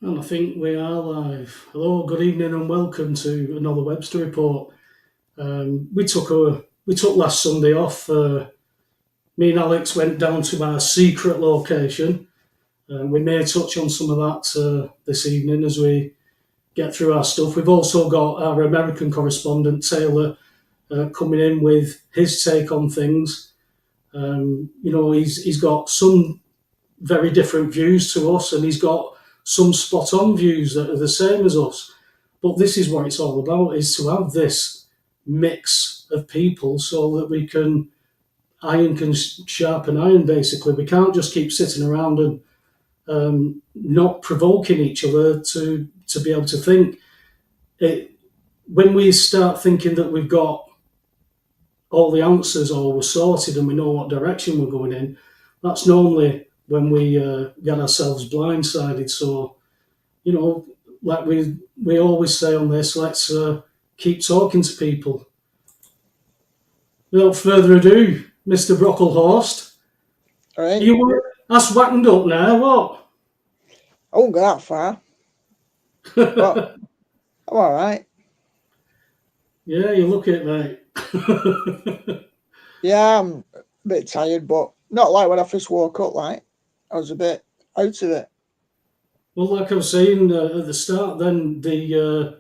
And I think we are live. Hello, good evening, and welcome to another Webster report. We took last Sunday off. Me and Alex went down to our secret location. We may touch on some of that this evening as we get through our stuff. We've also got our American correspondent Taylor coming in with his take on things. He's got some very different views to us, and he's got some spot on views that are the same as us. But this is what it's all about: is to have this mix of people so that we can iron can sharpen iron. Basically, we can't just keep sitting around and not provoking each other to be able to think. It, when we start thinking that we've got all the answers or we're sorted and we know what direction we're going in, that's normally when we get ourselves blindsided. So, like we always say on this, let's keep talking to people. Without further ado, Mr. Brocklehorst, All right. that's whackened up now. What? I won't go that far, but I'm all right. Yeah, you look it, mate. Yeah, I'm a bit tired, but not like when I first woke up. Like I was a bit out of it. Well, like I was saying at the start, then the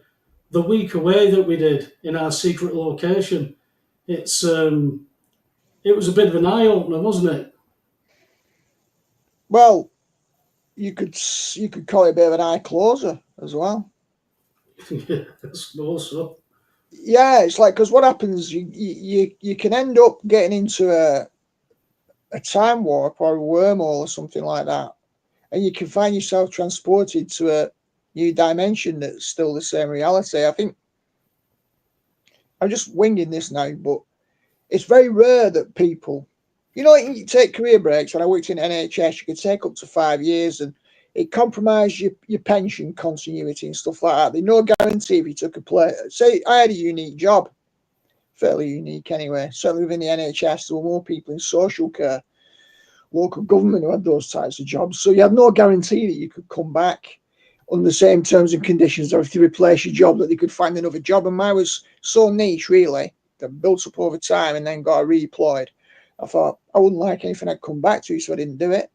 week away that we did in our secret location, it was a bit of an eye opener, wasn't it? Well, you could call it a bit of an eye closer as well. Yeah, I suppose so. Yeah, it's like because what happens, you can end up getting into a time warp or a wormhole or something like that, and you can find yourself transported to a new dimension that's still the same reality. I think I'm just winging this now, but it's very rare that people, you take career breaks. When I worked in NHS, you could take up to 5 years and it compromised your pension continuity and stuff like that. There's no guarantee if you took a play. Say I had a unique job, fairly unique anyway, certainly within the NHS, there were more people in social care, local government who had those types of jobs. So you had no guarantee that you could come back on the same terms and conditions, or if you replace your job, that they could find another job. And mine was so niche, really, that built up over time and then got redeployed. I thought I wouldn't like anything I'd come back to, so I didn't do it.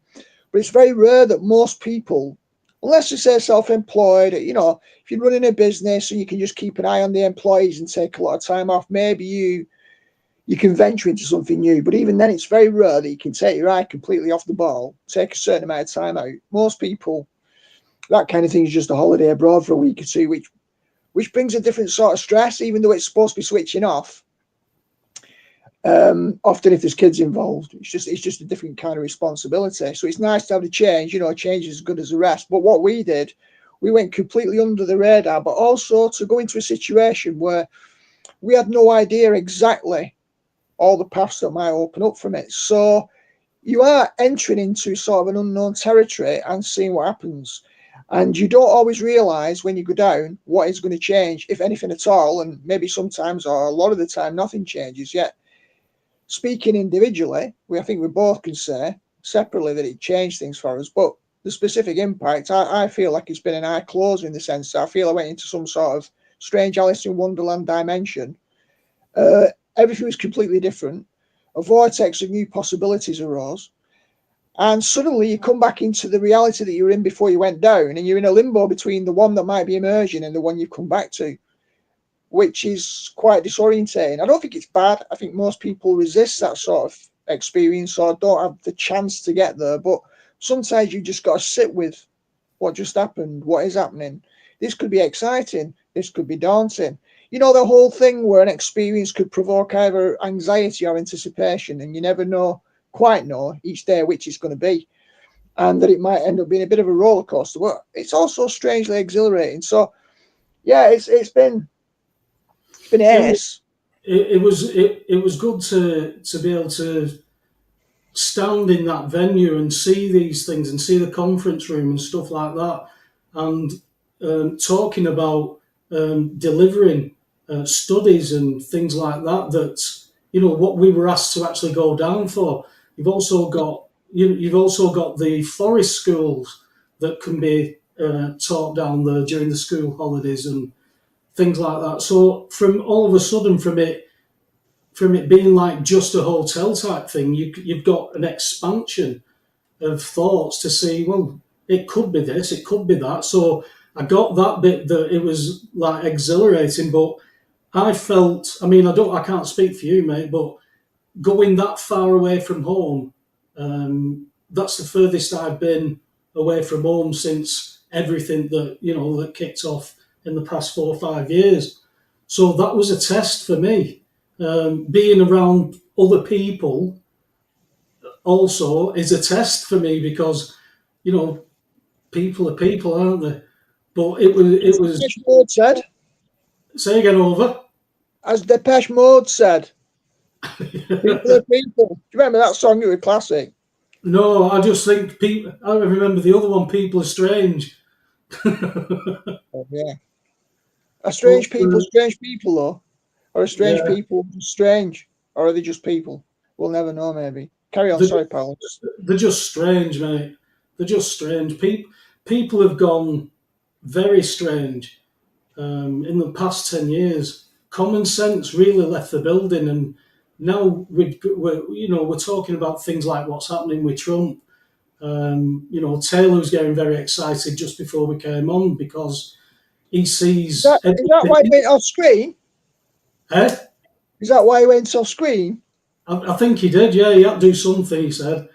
But it's very rare that most people, unless you say self-employed, if you're running a business and you can just keep an eye on the employees and take a lot of time off, maybe you can venture into something new. But even then, it's very rare that you can take your eye completely off the ball, take a certain amount of time out. Most people, that kind of thing is just a holiday abroad for a week or two, which brings a different sort of stress, even though it's supposed to be switching off. Often, if there's kids involved, it's just a different kind of responsibility. So it's nice to have the change. Change is as good as the rest. But what we did, we went completely under the radar, but also to go into a situation where we had no idea exactly all the paths that might open up from it. So you are entering into sort of an unknown territory and seeing what happens. And you don't always realize when you go down what is going to change, if anything at all. And maybe sometimes, or a lot of the time, nothing changes yet. Speaking individually, I think we both can say separately that it changed things for us. But the specific impact, I feel like it's been an eye closer, in the sense that I feel I went into some sort of strange Alice in Wonderland dimension. Everything was completely different. A vortex of new possibilities arose. And suddenly you come back into the reality that you were in before you went down, and you're in a limbo between the one that might be emerging and the one you've come back to, which is quite disorientating. I don't think it's bad. I think most people resist that sort of experience or don't have the chance to get there. But sometimes you just got to sit with what just happened, what is happening. This could be exciting. This could be daunting. The whole thing where an experience could provoke either anxiety or anticipation, and you never quite know each day which it's going to be, and that it might end up being a bit of a roller coaster. But it's also strangely exhilarating. So yeah, it's been Yeah, well, ace. it was good to be able to stand in that venue and see these things and see the conference room and stuff like that, and talking about delivering studies and things like that. That what we were asked to actually go down for. You've also got the forest schools that can be taught down there during the school holidays and things like that. So from all of a sudden, from it being like just a hotel type thing, you've got an expansion of thoughts to see, well, it could be this, it could be that. So I got that bit that it was like exhilarating, but I felt, I mean, I can't speak for you, mate, but going that far away from home, that's the furthest I've been away from home since everything that kicked off in the past 4 or 5 years. So that was a test for me. Being around other people also is a test for me because, people are people, aren't they? But it was. Depeche Mode said, Say again, over. as Depeche Mode said, people are people. Do you remember that song? It was a classic. No, I just think people. I remember the other one. People are strange. Oh, yeah. Are But, strange people though? Or are strange yeah, people just strange? Or are they just people? We'll never know, maybe. Carry on, they're, sorry, pal. they're just strange, mate. They're just strange. People have gone very strange in the past 10 years. Common sense really left the building, and now we're talking about things like what's happening with Trump. Taylor was getting very excited just before we came on because he sees Is that why he everything. went off screen? Eh? Is that why he went off screen? I think he did, yeah. He had to do something, he said.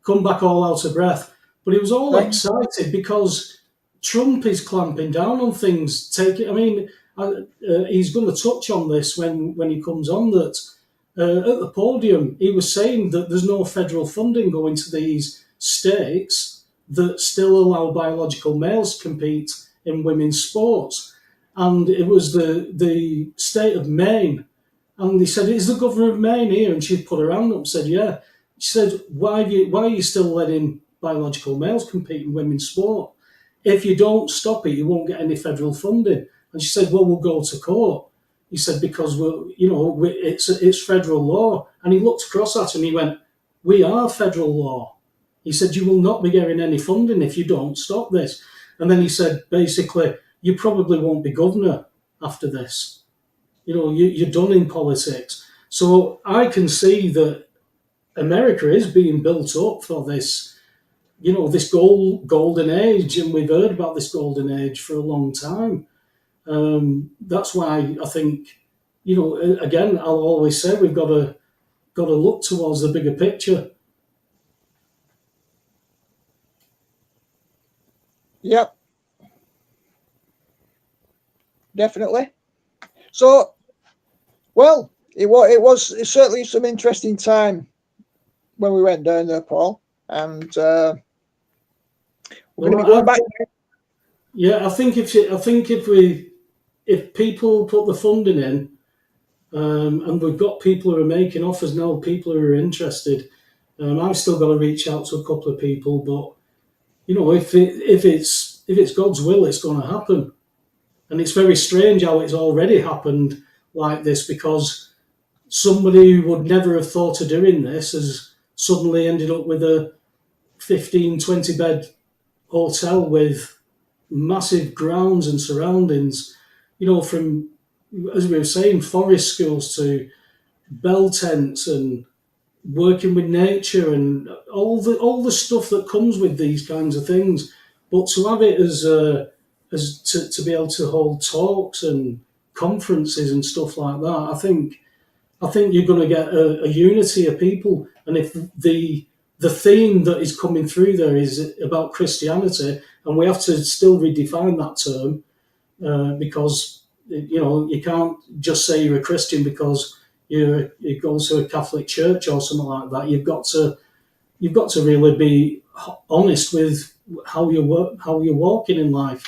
Come back all out of breath. But he was all excited because Trump is clamping down on things. He's going to touch on this when he comes on that at the podium, he was saying that there's no federal funding going to these states that still allow biological males to compete in women's sports. And it was the state of Maine. And he said, "Is the governor of Maine here?" And she put her hand up and said, "Yeah." She said, why are you still letting biological males compete in women's sport? If you don't stop it, you won't get any federal funding. And she said, "Well, we'll go to court." He said, "Because it's federal law." And he looked across at her and he went, "We are federal law." He said, "You will not be getting any funding if you don't stop this." And then he said, basically, "You probably won't be governor after this. You're done in politics." So I can see that America is being built up for this, this golden age, and we've heard about this golden age for a long time. That's why I think, again, I'll always say we've got to look towards the bigger picture. Yep, definitely. So, well, it was certainly some interesting time when we went down there, Paul, and we're going to be going back. Yeah, I think if people put the funding in, and we've got people who are making offers now, people who are interested. I've still got to reach out to a couple of people, but if it's God's will, it's going to happen. And it's very strange how it's already happened like this because somebody who would never have thought of doing this has suddenly ended up with a 15, 20 bed hotel with massive grounds and surroundings, from, as we were saying, forest schools to bell tents and working with nature and all the stuff that comes with these kinds of things. But to have it as to be able to hold talks and conferences and stuff like that, I think you're going to get a unity of people. And if the theme that is coming through there is about Christianity, and we have to still redefine that term because you can't just say you're a Christian because you go to a Catholic church or something like that. You've got to really be honest with how you're walking in life.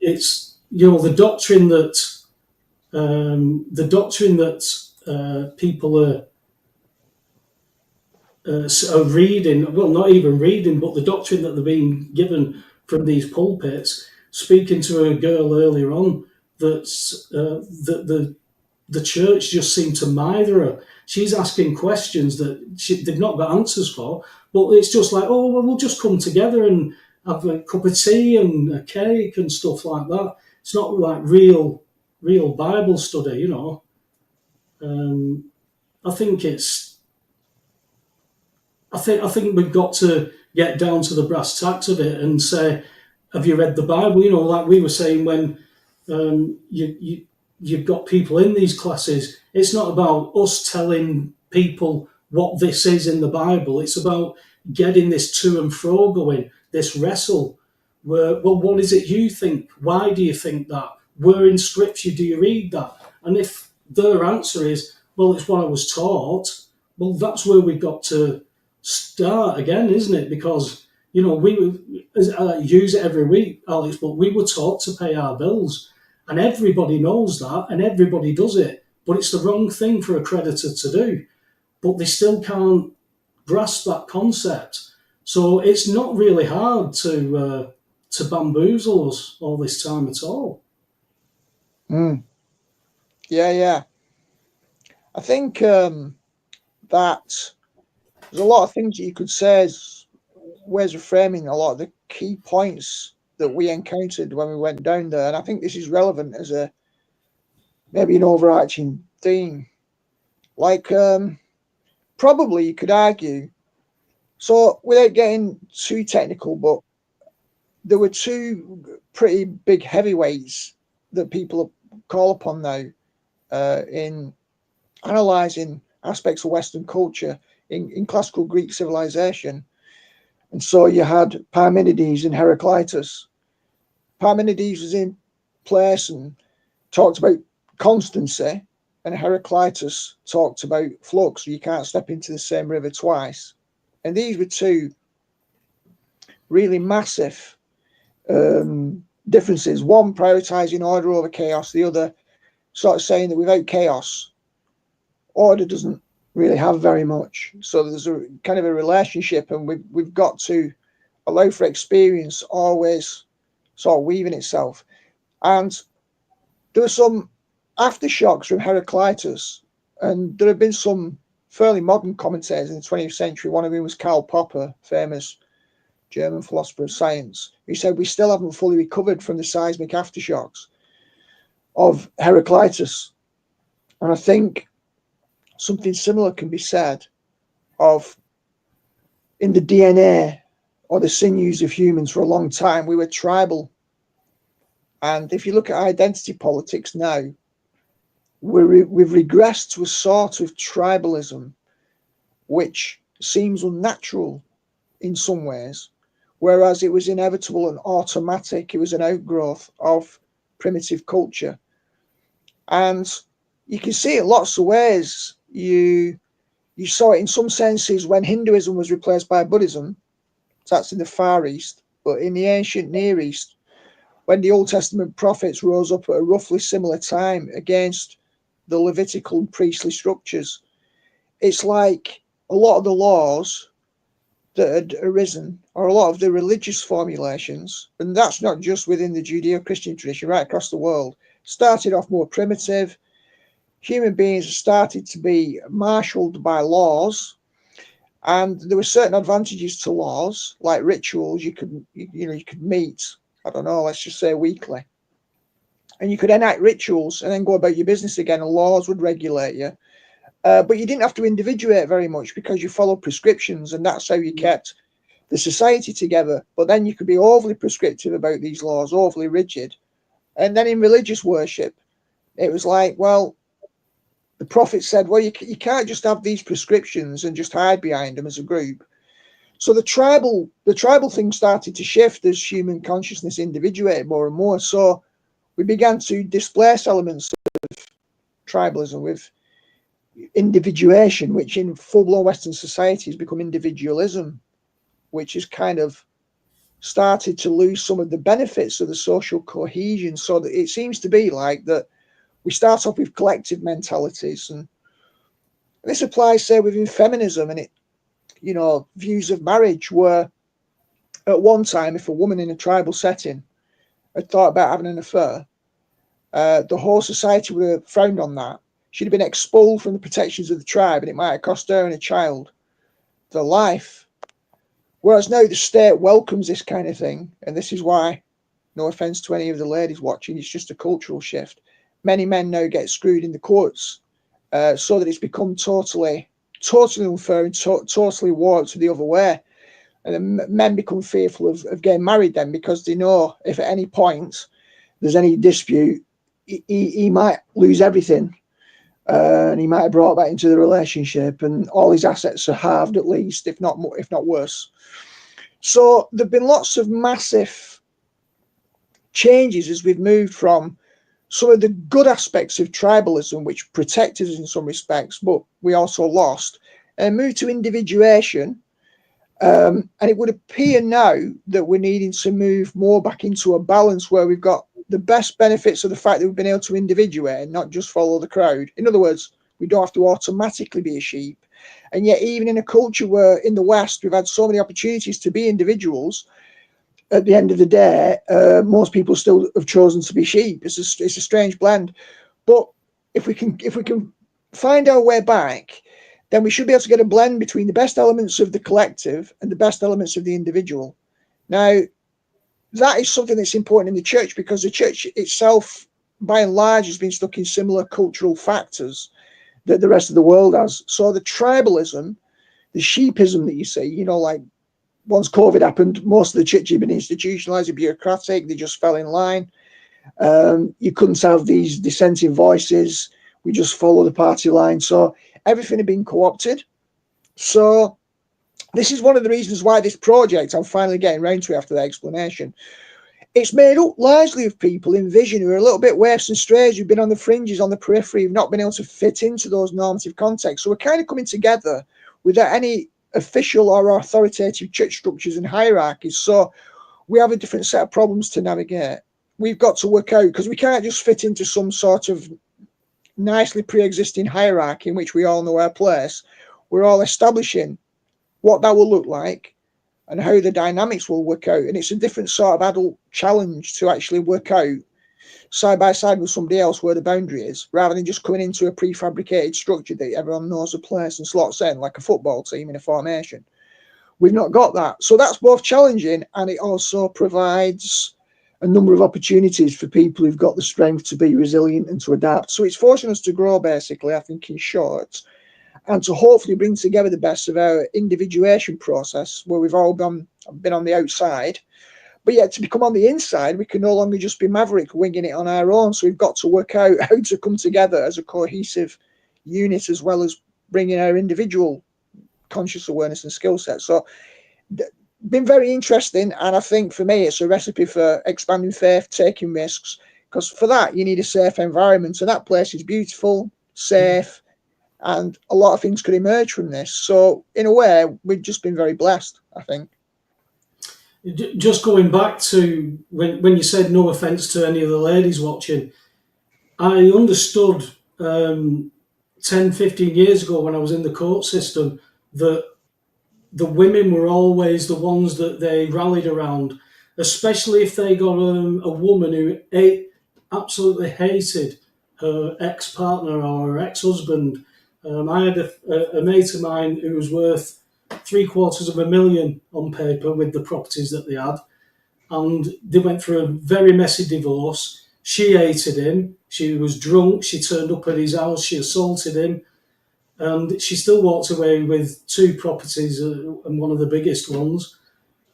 It's the doctrine that people are reading. Well, not even reading, but the doctrine that they're being given from these pulpits. Speaking to a girl earlier on, that the church just seemed to mither her. She's asking questions that they've not got answers for, but it's just like, oh, well, we'll just come together have a cup of tea and a cake and stuff like that. It's not like real Bible study, you know. Um, I think it's I think we've got to get down to the brass tacks of it and say, have you read the Bible? You know, like we were saying when you've got people in these classes. It's not about us telling people what this is in the Bible. It's about getting this to and fro going, this wrestle. Where, well, what is it you think? Why do you think that? Where in Scripture do you read that? And if their answer is, well, it's what I was taught, well, that's where we've got to start again, isn't it? Because you know I use it every week, Alex, but we were taught to pay our bills, and everybody knows that, and everybody does it. But it's the wrong thing for a creditor to do. But they still can't grasp that concept. So it's not really hard to bamboozle us all this time at all. Mm. Yeah. I think that there's a lot of things that you could say as ways of framing a lot of the key points that we encountered when we went down there. And I think this is relevant as a maybe an overarching theme. Like probably you could argue, so without getting too technical, but there were two pretty big heavyweights that people call upon now in analysing aspects of Western culture in classical Greek civilization. And so you had Parmenides and Heraclitus. Parmenides was in place and talked about constancy, and Heraclitus talked about flux. You can't step into the same river twice. And these were two really massive differences. One prioritizing order over chaos, the other sort of saying that without chaos, order doesn't really have very much. So there's a kind of a relationship, and we've got to allow for experience always sort of weaving itself. And there were some aftershocks from Heraclitus, and there have been some fairly modern commentators in the 20th century. One of whom was Karl Popper, famous German philosopher of science, who said we still haven't fully recovered from the seismic aftershocks of Heraclitus. And I think something similar can be said of in the DNA or the sinews of humans. For a long time we were tribal, and if you look at identity politics now, we've regressed to a sort of tribalism which seems unnatural in some ways, whereas it was inevitable and automatic. It was an outgrowth of primitive culture, and you can see it in lots of ways. You saw it in some senses when Hinduism was replaced by Buddhism. So that's in the Far East. But in the ancient Near East, when the Old Testament prophets rose up at a roughly similar time against the Levitical and priestly structures, it's like a lot of the laws that had arisen, or a lot of the religious formulations, and that's not just within the Judeo-Christian tradition, right across the world, started off more primitive. Human beings started to be marshaled by laws, and there were certain advantages to laws, like rituals. You could meet, I don't know, let's just say weekly, and you could enact rituals and then go about your business again, and laws would regulate you. But you didn't have to individuate very much because you followed prescriptions, and that's how you kept the society together. But then you could be overly prescriptive about these laws, overly rigid. And then in religious worship, it was like, well, the prophet said, well, you can't just have these prescriptions and just hide behind them as a group. So the tribal thing started to shift as human consciousness individuated more and more. So we began to displace elements of tribalism with individuation, which in full-blown Western society has become individualism, which has kind of started to lose some of the benefits of the social cohesion. So that it seems to be like that we start off with collective mentalities, and this applies, say, within feminism and views of marriage, where at one time, if a woman in a tribal setting had thought about having an affair, the whole society would have frowned on that. She'd have been expelled from the protections of the tribe, and it might have cost her and a child their life. Whereas now the state welcomes this kind of thing, and this is why, no offence to any of the ladies watching, it's just a cultural shift. Many men now get screwed in the courts, so that it's become totally unfair and totally warped the other way. And then men become fearful of getting married then, because they know if at any point there's any dispute, he might lose everything, and he might have brought that into the relationship, and all his assets are halved at least, if not worse. So there've been lots of massive changes as we've moved from some of the good aspects of tribalism, which protected us in some respects, but we also lost, and moved to individuation. And it would appear now that we're needing to move more back into a balance where we've got the best benefits of the fact that we've been able to individuate and not just follow the crowd. In other words, we don't have to automatically be a sheep. And yet, even in a culture where in the West we've had so many opportunities to be individuals, at the end of the day, most people still have chosen to be sheep. It's a strange blend. But if we can find our way back, then we should be able to get a blend between the best elements of the collective and the best elements of the individual. Now, that is something that's important in the church, because the church itself, by and large, has been stuck in similar cultural factors that the rest of the world has. So the tribalism, the sheepism that you see, like once COVID happened, most of the church had been institutionalized and bureaucratic. They just fell in line. You couldn't have these dissenting voices. We just follow the party line. So everything had been co-opted. So this is one of the reasons why this project, I'm finally getting round to after the explanation, it's made up largely of people in vision who are a little bit waifs and strays, who've been on the fringes, on the periphery, who've not been able to fit into those normative contexts. So we're kind of coming together without any official or authoritative church structures and hierarchies. So we have a different set of problems to navigate. We've got to work out, because we can't just fit into some sort of nicely pre-existing hierarchy in which we all know our place. We're all establishing what that will look like and how the dynamics will work out. And it's a different sort of adult challenge to actually work out side by side with somebody else where the boundary is, rather than just coming into a prefabricated structure that everyone knows a place and slots in, like a football team in a formation. We've not got that. So that's both challenging, and it also provides a number of opportunities for people who've got the strength to be resilient and to adapt. So it's forcing us to grow, basically, I think, in short, and to hopefully bring together the best of our individuation process, where we've all been on the outside. But yet, to become on the inside, we can no longer just be maverick winging it on our own. So we've got to work out how to come together as a cohesive unit, as well as bringing our individual conscious awareness and skill set. So been very interesting, and I think for me it's a recipe for expanding faith, taking risks, because for that you need a safe environment, and that place is beautiful, safe, and a lot of things could emerge from this. So in a way, we've just been very blessed, I think. Just going back to when you said no offence to any of the ladies watching, I understood 10, 15 years ago when I was in the court system that the women were always the ones that they rallied around, especially if they got a woman who absolutely hated her ex-partner or her ex-husband. I had a mate of mine who was worth $750,000 on paper with the properties that they had, and they went through a very messy divorce. She hated him. She was drunk. She turned up at his house. She assaulted him. And she still walked away with 2 properties, and one of the biggest ones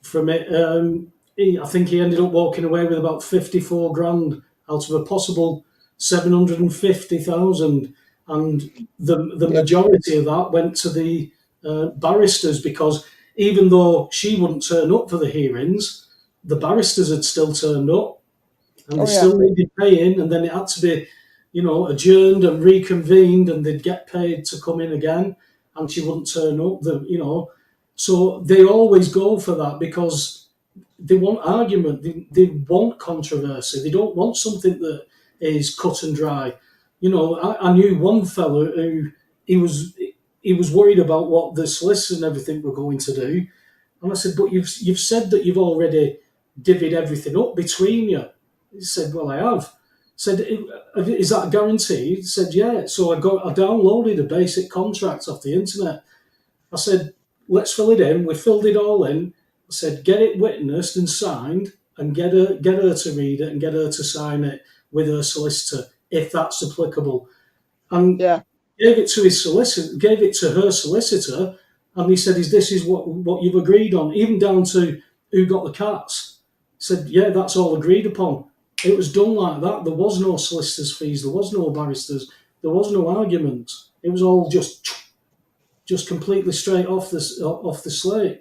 from it. I think he ended up walking away with about 54 grand out of a possible 750,000, and the majority of that went to the barristers, because even though she wouldn't turn up for the hearings, the barristers had still turned up, and they still needed paying, and then it had to be adjourned and reconvened, and they'd get paid to come in again, and she wouldn't turn up. So they always go for that because they want argument, they want controversy, they don't want something that is cut and dry. I knew one fellow who he was worried about what the solicitors and everything were going to do, and I said, "But you've said that you've already divvied everything up between you." He said, "Well, I have." Said, "Is that guaranteed?" He said, "Yeah." So I downloaded a basic contract off the internet. I said, "Let's fill it in." We filled it all in. said, get it witnessed and signed, and get her to read it and get her to sign it with her solicitor if that's applicable. And Yeah. gave it to his solicitor, gave it to her solicitor, and he said, "This is what you've agreed on, even down to who got the cats." He said, "Yeah, that's all agreed upon." It was done like that. There was no solicitors' fees. There was no barristers. There was no arguments. It was all just completely straight off the slate.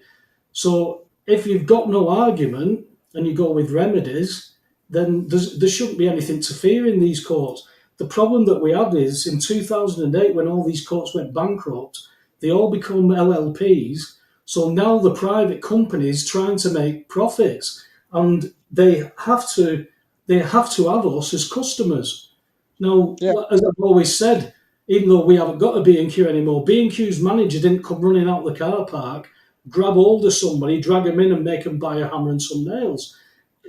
So if you've got no argument and you go with remedies, then there shouldn't be anything to fear in these courts. The problem that we had is in 2008, when all these courts went bankrupt, they all become LLPs. So now the private companies trying to make profits, and they have to have us as customers. Now, Yeah. as I've always said, even though we haven't got a B&Q anymore, B&Q's manager didn't come running out the car park, grab hold of somebody, drag them in and make them buy a hammer and some nails.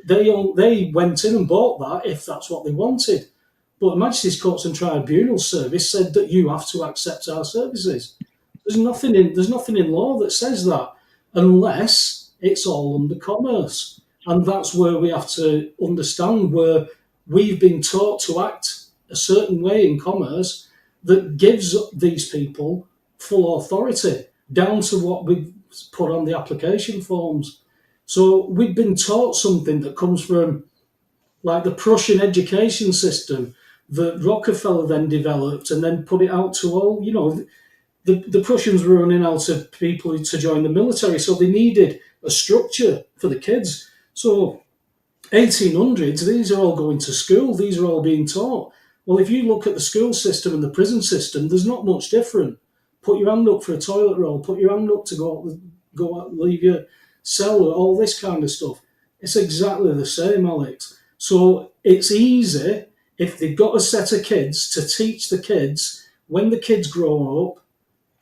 They went in and bought that if that's what they wanted. But the Majesty's Courts and Tribunals Service said that you have to accept our services. There's nothing in law that says that, unless it's all under commerce. And that's where we have to understand where we've been taught to act a certain way in commerce that gives these people full authority, down to what we've put on the application forms. So we've been taught something that comes from like the Prussian education system that Rockefeller then developed and then put it out to all, the Prussians were running out of people to join the military, so they needed a structure for the kids. So 1800s, these are all going to school, these are all being taught. Well, if you look at the school system and the prison system, there's not much different. Put your hand up for a toilet roll, put your hand up to go out, leave your cell, all this kind of stuff. It's exactly the same, Alex. So it's easy if they've got a set of kids to teach the kids. When the kids grow up,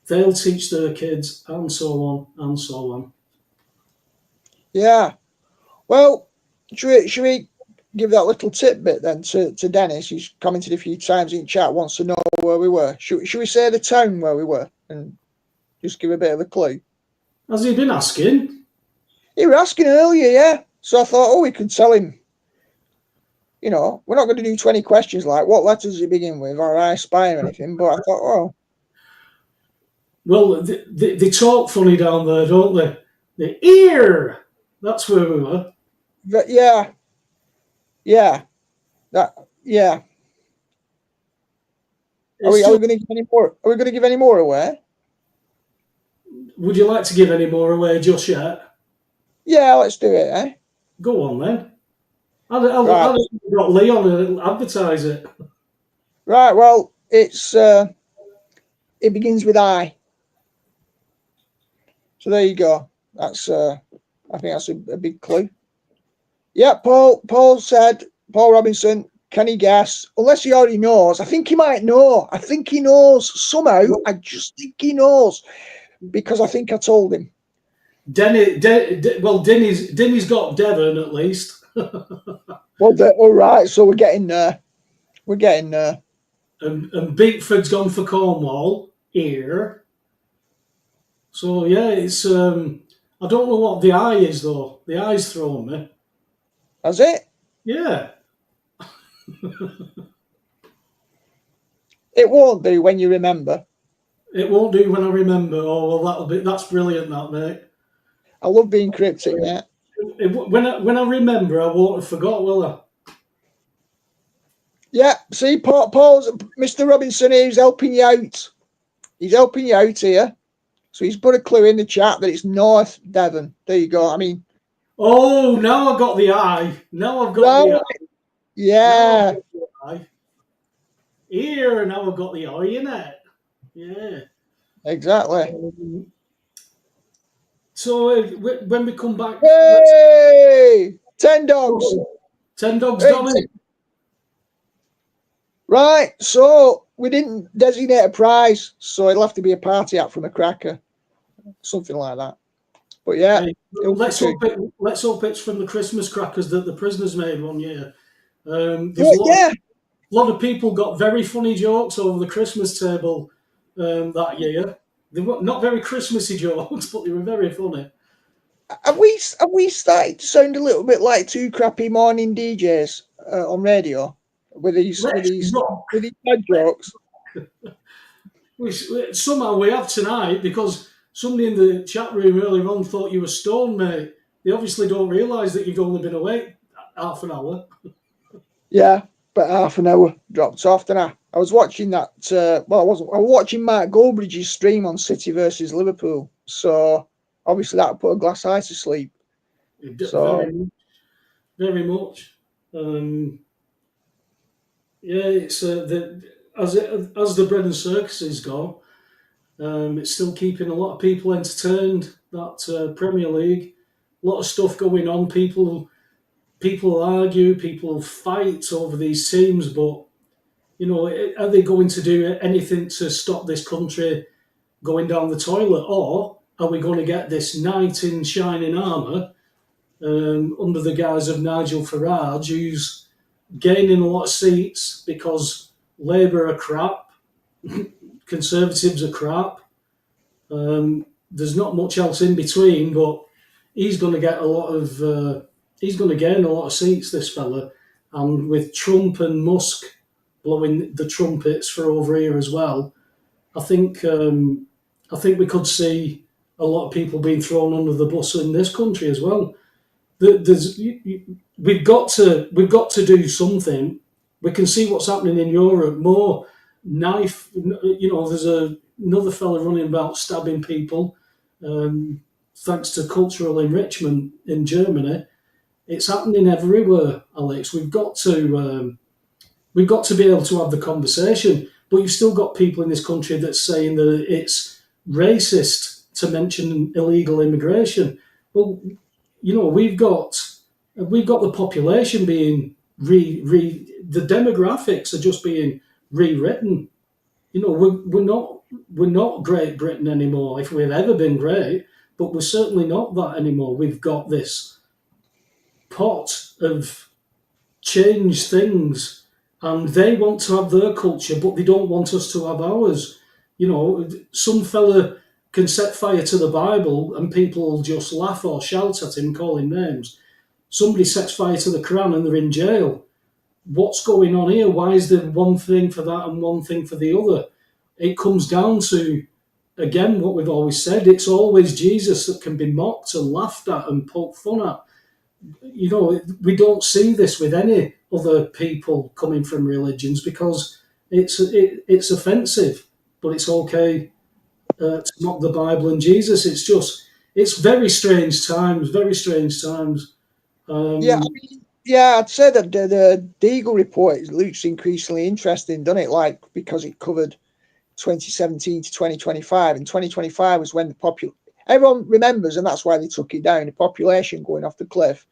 they'll teach their kids, and so on and so on. Yeah. Well, should we give that little tidbit then to Dennis? He's commented a few times in chat, wants to know where we were. Should we say the town where we were and just give a bit of a clue? Has he been asking? He was asking earlier, yeah. So I thought, we could tell him. We're not going to do 20 questions like what letters does it begin with or I spy or anything. But I thought, Well, they talk funny down there, don't they? The ear. That's where we were. Yeah. Yeah. Yeah. Are we going to give any more? Are we going to give any more away? Would you like to give any more away just yet? Yeah, let's do it, eh? Go on then. I'll got Leon and advertise it. Right, well, it begins with I. So there you go. That's I think that's a big clue. Yeah, Paul Robinson, can he guess? Unless he already knows. I think he might know. I think he knows somehow. I just think he knows because I think I told him. Denny's got Devon at least. Well, all right. So we're getting there. And Beatford's gone for Cornwall here. So yeah, it's I don't know what the I is though. The I's thrown me. Has it? Yeah. It won't do when you remember. It won't do when I remember. Oh well, that's brilliant, that mate. I love being cryptic, mate. When I remember, I won't have forgot, will I? Yeah, see, Paul's Mr. Robinson here, he's helping you out. He's helping you out here. So he's put a clue in the chat that it's North Devon. There you go. I mean, oh, now I've got the I. Now I've got the I. Yeah. Here, now I've got the I in it. Yeah. Exactly. So when we come back, hey, 10 dogs. 10 dogs, Donny. Right, so we didn't designate a prize, so it'll have to be a party app from a cracker, something like that. But yeah, hey, let's hope it's from the Christmas crackers that the prisoners made one year. A lot of people got very funny jokes over the Christmas table that year. They were not very Christmassy jokes, but they were very funny. Have we started to sound a little bit like two crappy morning DJs on radio with these with Let's these rock. with these bad jokes? Somehow we have tonight because somebody in the chat room earlier on thought you were stoned, mate. They obviously don't realise that you've only been awake half an hour. Yeah, but half an hour dropped off. Then I was watching that. Well, I wasn't. I was watching Mark Goldbridge's stream on City versus Liverpool. So obviously that put a glass eye to sleep. So Very, very much. Yeah, it's as the bread and circuses go, it's still keeping a lot of people entertained. That Premier League, a lot of stuff going on. People argue, people fight over these teams, but are they going to do anything to stop this country going down the toilet, or are we going to get this knight in shining armour under the guise of Nigel Farage, who's gaining a lot of seats because Labour are crap, Conservatives are crap. There's not much else in between, but he's going to get a lot of. He's going to gain a lot of seats, this fella, and with Trump and Musk blowing the trumpets for over here as well, I think we could see a lot of people being thrown under the bus in this country as well. We've got to do something. We can see what's happening in Europe. More knife. There's another fella running about stabbing people, thanks to cultural enrichment in Germany. It's happening everywhere, Alex. We've got to be able to have the conversation. But you've still got people in this country that's saying that it's racist to mention illegal immigration. Well, we've got the population being the demographics are just being rewritten. We're not Great Britain anymore. If we've ever been great, but we're certainly not that anymore. We've got this pot of change things, and they want to have their culture, but they don't want us to have ours. Some fella can set fire to the Bible, and people will just laugh or shout at him, call him names. Somebody sets fire to the Quran, and they're in jail. What's going on here? Why is there one thing for that and one thing for the other? It comes down to, again, what we've always said. It's always Jesus that can be mocked and laughed at and poked fun at. We don't see this with any other people coming from religions because it's offensive, but it's okay to mock the Bible and Jesus. It's very strange times, very strange times. yeah, Um, I'd say that the Deagle report looks increasingly interesting, doesn't it? Like because it covered 2017 to 2025, and 2025 was when everyone remembers, and that's why they took it down. The population going off the cliff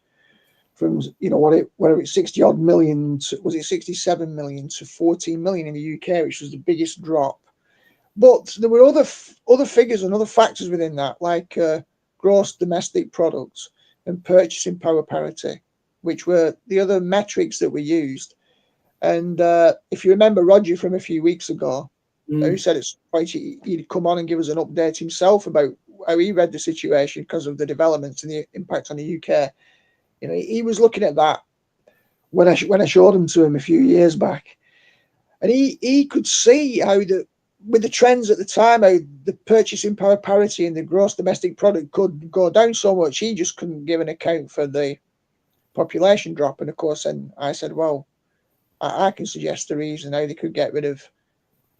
from whatever it's 60 odd million to, was it 67 million to 14 million in the UK, which was the biggest drop. But there were other figures and other factors within that, like gross domestic products and purchasing power parity, which were the other metrics that were used. And if you remember Roger from a few weeks ago, who said it's quite he'd come on and give us an update himself about how he read the situation because of the developments and the impact on the UK. He was looking at that when I showed him to him a few years back, and he could see how with the trends at the time, how the purchasing power parity and the gross domestic product could go down so much. He just couldn't give an account for the population drop. And of course, then I said, well, I can suggest a reason how they could get rid of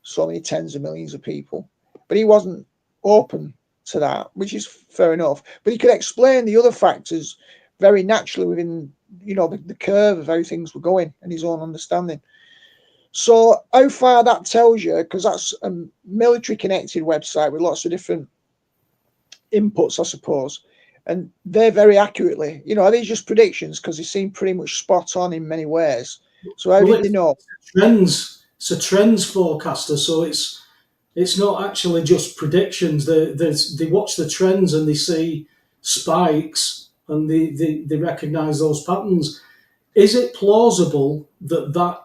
so many tens of millions of people. But he wasn't open to that, which is fair enough. But he could explain the other factors very naturally within, the curve of how things were going and his own understanding. So how far that tells you, because that's a military connected website with lots of different inputs, I suppose, and they're very accurately, are these just predictions? Because they seem pretty much spot on in many ways. So how did they know? Trends. It's a trends forecaster, so it's not actually just predictions. They watch the trends and they see spikes and they recognise those patterns. Is it plausible that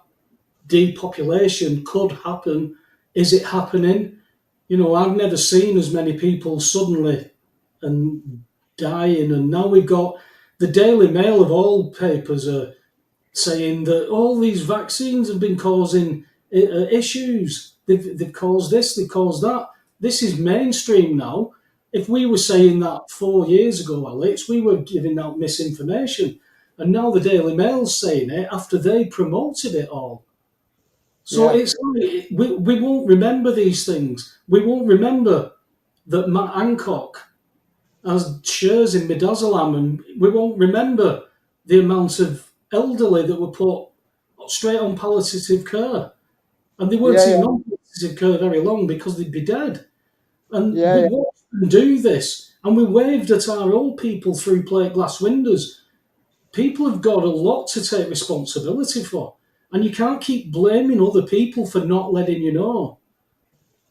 depopulation could happen? Is it happening? I've never seen as many people suddenly and dying, and now we've got the Daily Mail of all papers are saying that all these vaccines have been causing issues. They've caused this, they've caused that. This is mainstream now. If we were saying that 4 years ago, Alex, we were giving out misinformation. And now the Daily Mail's saying it after they promoted it all. So Yeah, it's like, we won't remember these things. We won't remember that Matt Hancock has shares in Midazolam, and we won't remember the amount of elderly that were put straight on palliative care. And they weren't yeah, even yeah, on palliative care very long because they'd be dead. And yeah, we yeah, watched them do this, and we waved at our old people through plate glass windows. People have got a lot to take responsibility for, and you can't keep blaming other people for not letting you know.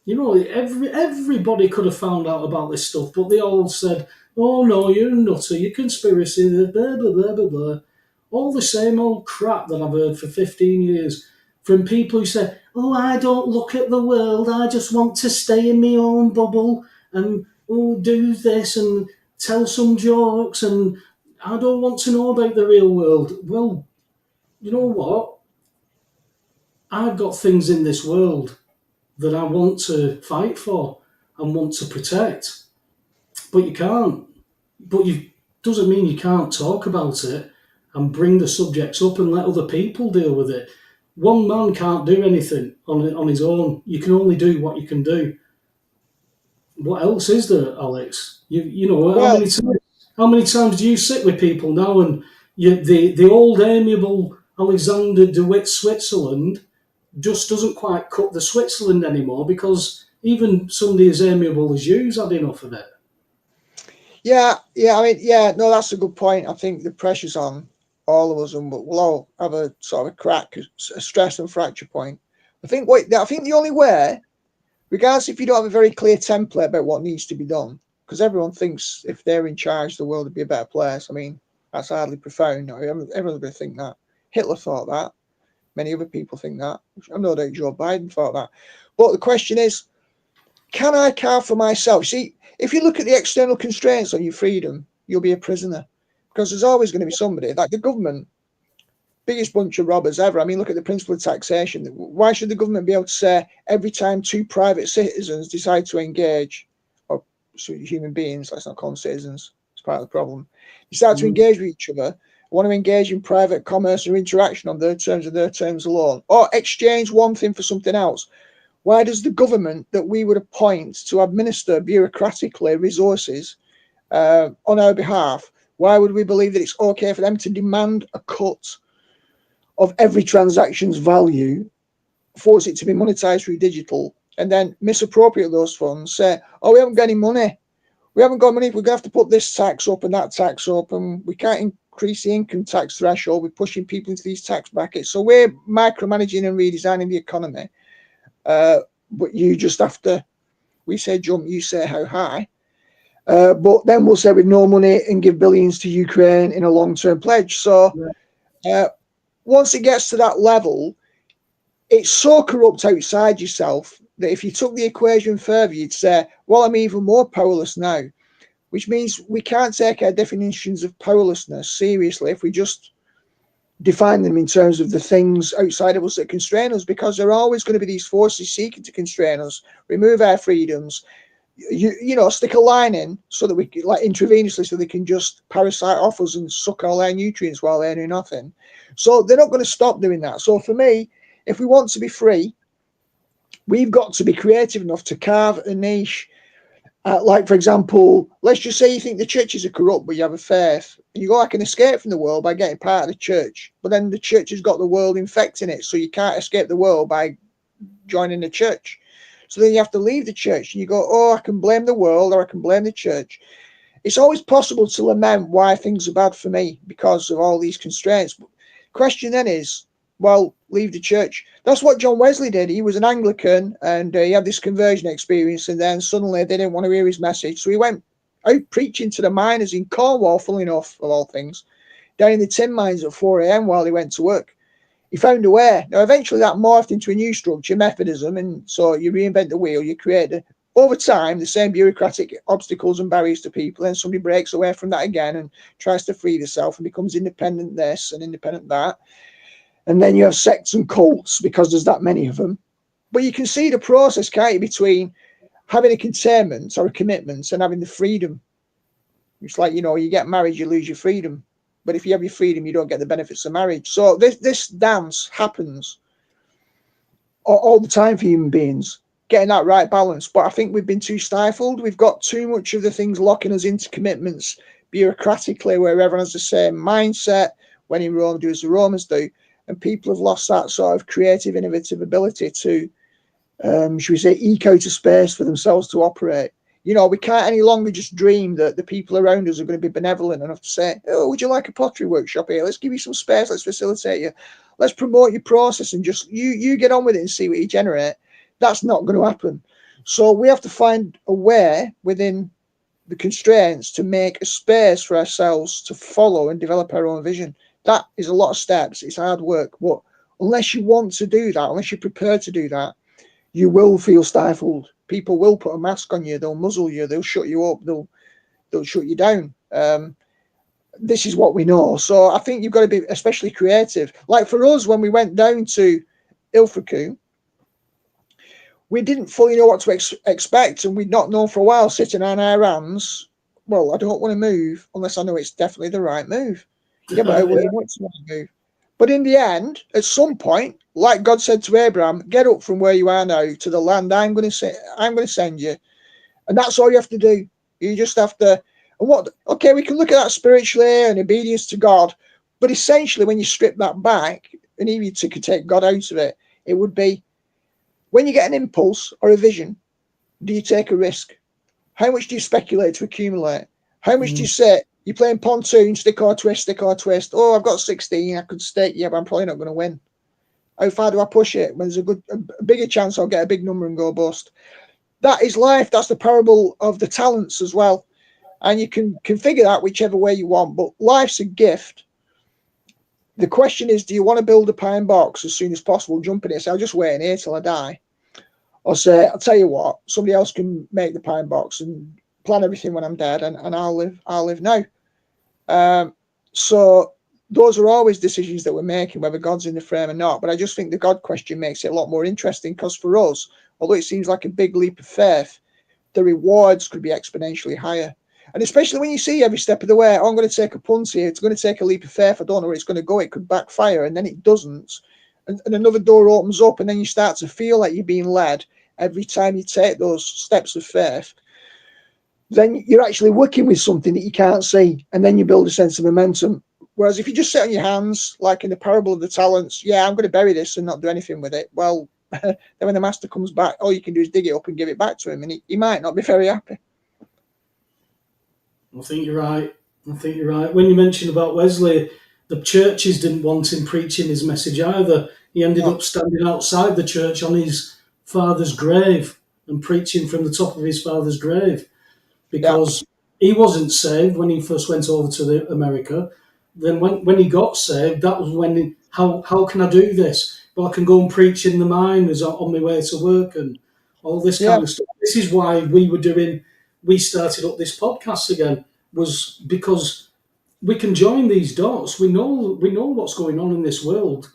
You know, everybody could have found out about this stuff, but they all said, "Oh no, you're a nutter, you're conspiracy, blah blah blah blah blah." All the same old crap that I've heard for 15 years from people who say, "Oh, I don't look at the world. I just want to stay in my own bubble and do this and tell some jokes, and I don't want to know about the real world." Well, you know what? I've got things in this world that I want to fight for and want to protect. But you can't. But you doesn't mean you can't talk about it and bring the subjects up and let other people deal with it. One man can't do anything on his own. You can only do what you can do. What else is there, Alex? You know well, how many times do you sit with people now and the old amiable Alexander DeWitt Switzerland just doesn't quite cut the Switzerland anymore because even somebody as amiable as you's had enough of it. yeah, yeah. I mean, yeah, no, that's a good point. I think the pressure's on all of us, and we'll all have a sort of a crack, a stress and fracture point. I think the only way, regardless if you don't have a very clear template about what needs to be done, because everyone thinks if they're in charge, the world would be a better place. I mean, that's hardly profound. No, everyone's going to think that. Hitler thought that. Many other people think that. I'm no doubt Joe Biden thought that. But the question is, can I carve for myself? See, if you look at the external constraints on your freedom, you'll be a prisoner. Because there's always going to be somebody, like the government, biggest bunch of robbers ever. I mean, look at the principle of taxation. Why should the government be able to say every time two private citizens decide to engage, or human beings, let's not call them citizens, it's part of the problem, decide to engage with each other, want to engage in private commerce or interaction on their terms and their terms alone, or exchange one thing for something else? Why does the government that we would appoint to administer bureaucratically resources on our behalf, why would we believe that it's okay for them to demand a cut of every transaction's value, force it to be monetized through digital, and then misappropriate those funds, say, oh, we haven't got any money. We haven't got money. We're going to have to put this tax up and that tax up, and we can't increase the income tax threshold. We're pushing people into these tax brackets. So we're micromanaging and redesigning the economy. But you just have to, we say jump, you say how high. But then we'll say with no money and give billions to Ukraine in a long-term pledge. So once it gets to that level, it's so corrupt outside yourself that if you took the equation further, you'd say, well, I'm even more powerless now, which means we can't take our definitions of powerlessness seriously if we just define them in terms of the things outside of us that constrain us, because there are always going to be these forces seeking to constrain us, remove our freedoms, you know, stick a line in so that we can, like intravenously, so they can just parasite off us and suck all our nutrients while they're doing nothing. So they're not going to stop doing that. So for me, if we want to be free, we've got to be creative enough to carve a niche. Like, for example, let's just say you think the churches are corrupt, but you have a faith. You go, I can escape from the world by getting part of the church. But then the church has got the world infecting it, so you can't escape the world by joining the church. So then you have to leave the church, and you go, oh, I can blame the world or I can blame the church. It's always possible to lament why things are bad for me because of all these constraints. But the question then is, well, leave the church. That's what John Wesley did. He was an Anglican, and he had this conversion experience, and then suddenly they didn't want to hear his message. So he went out preaching to the miners in Cornwall, funnily enough, of all things, down in the tin mines at 4 a.m. while he went to work. He found a way. Now, eventually that morphed into a new structure, Methodism, and so you reinvent the wheel, you create over time, the same bureaucratic obstacles and barriers to people, and somebody breaks away from that again and tries to free themselves and becomes independent this and independent that. And then you have sects and cults because there's that many of them. But you can see the process, can't you, between having a containment or a commitment and having the freedom. It's like, you know, you get married, you lose your freedom. But if you have your freedom, you don't get the benefits of marriage. So this dance happens all the time for human beings, getting that right balance. But I think we've been too stifled. We've got too much of the things locking us into commitments bureaucratically, where everyone has the same mindset. When in Rome, do as the Romans do. And people have lost that sort of creative, innovative ability to, should we say, eke out a space for themselves to operate. You know, we can't any longer just dream that the people around us are going to be benevolent enough to say, oh, would you like a pottery workshop here? Let's give you some space. Let's facilitate you. Let's promote your process and just you get on with it and see what you generate. That's not going to happen. So we have to find a way within the constraints to make a space for ourselves to follow and develop our own vision. That is a lot of steps. It's hard work. But unless you want to do that, unless you're prepared to do that, you will feel stifled. People will put a mask on you. They'll muzzle you. They'll shut you up. They'll shut you down. This is what we know. So I think you've got to be especially creative. Like for us, when we went down to Ilfracombe, we didn't fully know what to expect, and we'd not known for a while, sitting on our hands. Well, I don't want to move unless I know it's definitely the right move. Yeah, but how will you know it's the right move? But in the end, at some point, like God said to Abraham, get up from where you are now to the land I'm going to send you. And that's all you have to do. You just have to. And okay, we can look at that spiritually and obedience to God. But essentially, when you strip that back, and even you could take God out of it, it would be when you get an impulse or a vision, do you take a risk? How much do you speculate to accumulate? How much do you say, you're playing pontoon, stick or twist, stick or twist? Oh, I've got 16, I could stake, yeah, but I'm probably not going to win. How far do I push it? When there's a bigger chance I'll get a big number and go bust. That is life. That's the parable of the talents as well. And you can configure that whichever way you want. But life's a gift. The question is, do you want to build a pine box as soon as possible, jump in it, say, I'll just wait in here till I die? Or say, I'll tell you what, somebody else can make the pine box and plan everything when I'm dead, and I'll live now. So those are always decisions that we're making, whether God's in the frame or not. But I just think the God question makes it a lot more interesting, because for us, although it seems like a big leap of faith, the rewards could be exponentially higher. And especially when you see every step of the way, oh, I'm going to take a punt here, it's going to take a leap of faith, I don't know where it's going to go, it could backfire, and then it doesn't. And another door opens up, and then you start to feel like you're being led every time you take those steps of faith. Then you're actually working with something that you can't see, and then you build a sense of momentum. Whereas if you just sit on your hands, like in the parable of the talents, yeah, I'm going to bury this and not do anything with it. Well, then when the master comes back, all you can do is dig it up and give it back to him, and he might not be very happy. I think you're right. When you mentioned about Wesley, the churches didn't want him preaching his message either. He ended up standing outside the church on his father's grave and preaching from the top of his father's grave, because he wasn't saved when he first went over to America. Then when he got saved, that was when how can I do this? Well, I can go and preach in the mine as on my way to work and all this kind of stuff. This is why we started up this podcast again, was because we can join these dots. We know what's going on in this world,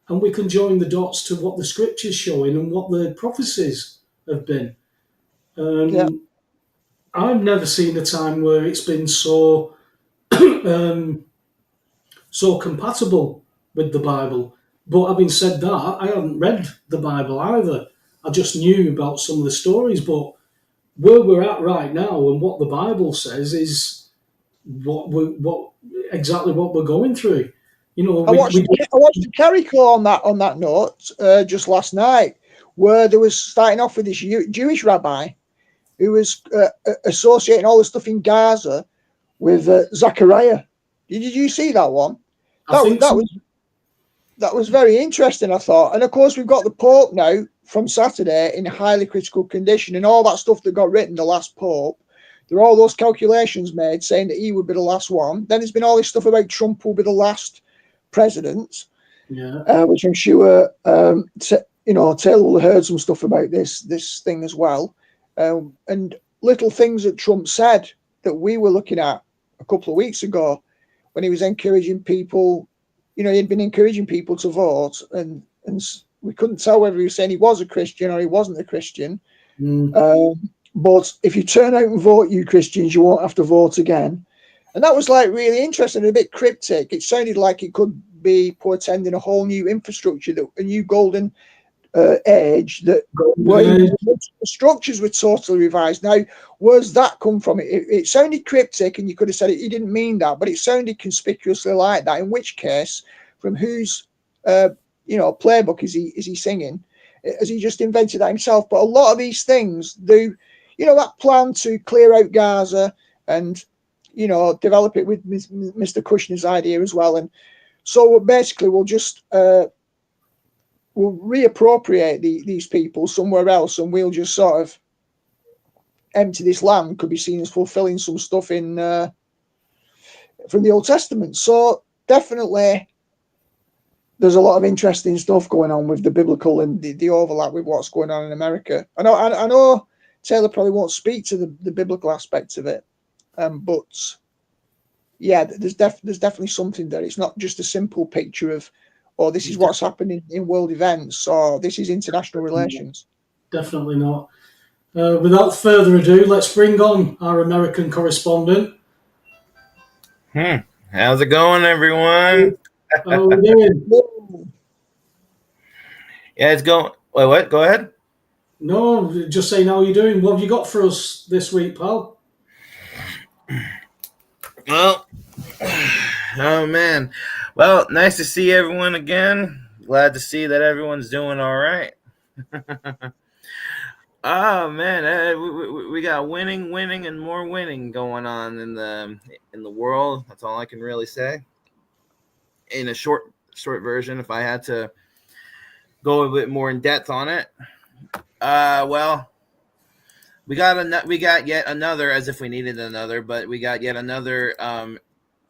and we can join the dots to what the scripture's showing and what the prophecies have been. I've never seen a time where it's been so so compatible with the Bible. But having said that, I hadn't read the Bible either. I just knew about some of the stories. But where we're at right now and what the Bible says is exactly what we're going through. You know, I watched the Kerry Call on that note just last night, where they was starting off with this Jewish rabbi who was associating all the stuff in Gaza with Zechariah. Did you see that one? That was very interesting, I thought. And of course, we've got the Pope now from Saturday in highly critical condition, and all that stuff that got written, the last Pope. There are all those calculations made saying that he would be the last one. Then there's been all this stuff about Trump will be the last president, which I'm sure Taylor will have heard some stuff about this thing as well. And little things that Trump said that we were looking at a couple of weeks ago when he was encouraging people, he'd been encouraging people to vote, and we couldn't tell whether he was saying he was a Christian or he wasn't a Christian. But if you turn out and vote, you Christians, you won't have to vote again. And that was like really interesting and a bit cryptic. It sounded like it could be portending a whole new infrastructure, a new golden age, that where the structures were totally revised. Now, where's that come from? It sounded cryptic, and you could have said he didn't mean that, but it sounded conspicuously like that. In which case, from whose playbook is he singing? Has he just invented that himself? But a lot of these things do, that plan to clear out Gaza and develop it with Mr. Kushner's idea as well. And so basically, we'll just we'll reappropriate these people somewhere else, and we'll just sort of empty this land. Could be seen as fulfilling some stuff in from the Old Testament. So definitely, there's a lot of interesting stuff going on with the biblical and the overlap with what's going on in America. I know Taylor probably won't speak to the biblical aspects of it, but yeah, there's definitely something there. It's not just a simple picture of, oh, this is what's happening in world events, or this is international relations. Definitely not. Without further ado, let's bring on our American correspondent. How's it going, everyone? How are we doing? Yeah, it's going. Wait, what? Go ahead. No, just saying how you're doing. What have you got for us this week, pal? Well, oh man. Well, nice to see everyone again. Glad to see that everyone's doing all right. Oh man, we got winning, and more winning going on in the world. That's all I can really say. In a short version, if I had to go a bit more in depth on it, well, we got yet another, as if we needed another, but we got yet another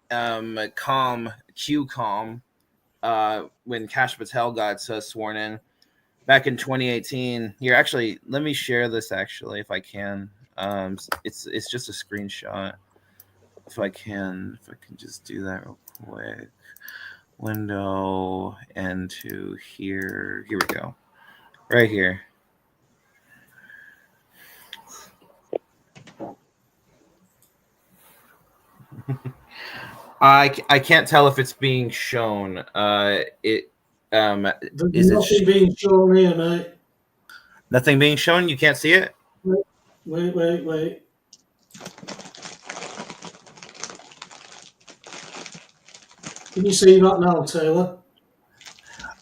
QCOM when Kash Patel got sworn in back in 2018. Here, actually, let me share this if I can. It's just a screenshot. If I can just do that real quick. Window and to here. Here we go. Right here. I can't tell if it's being shown. There's nothing being shown here, mate. Nothing being shown? You can't see it? Wait. Can you see that now, Taylor?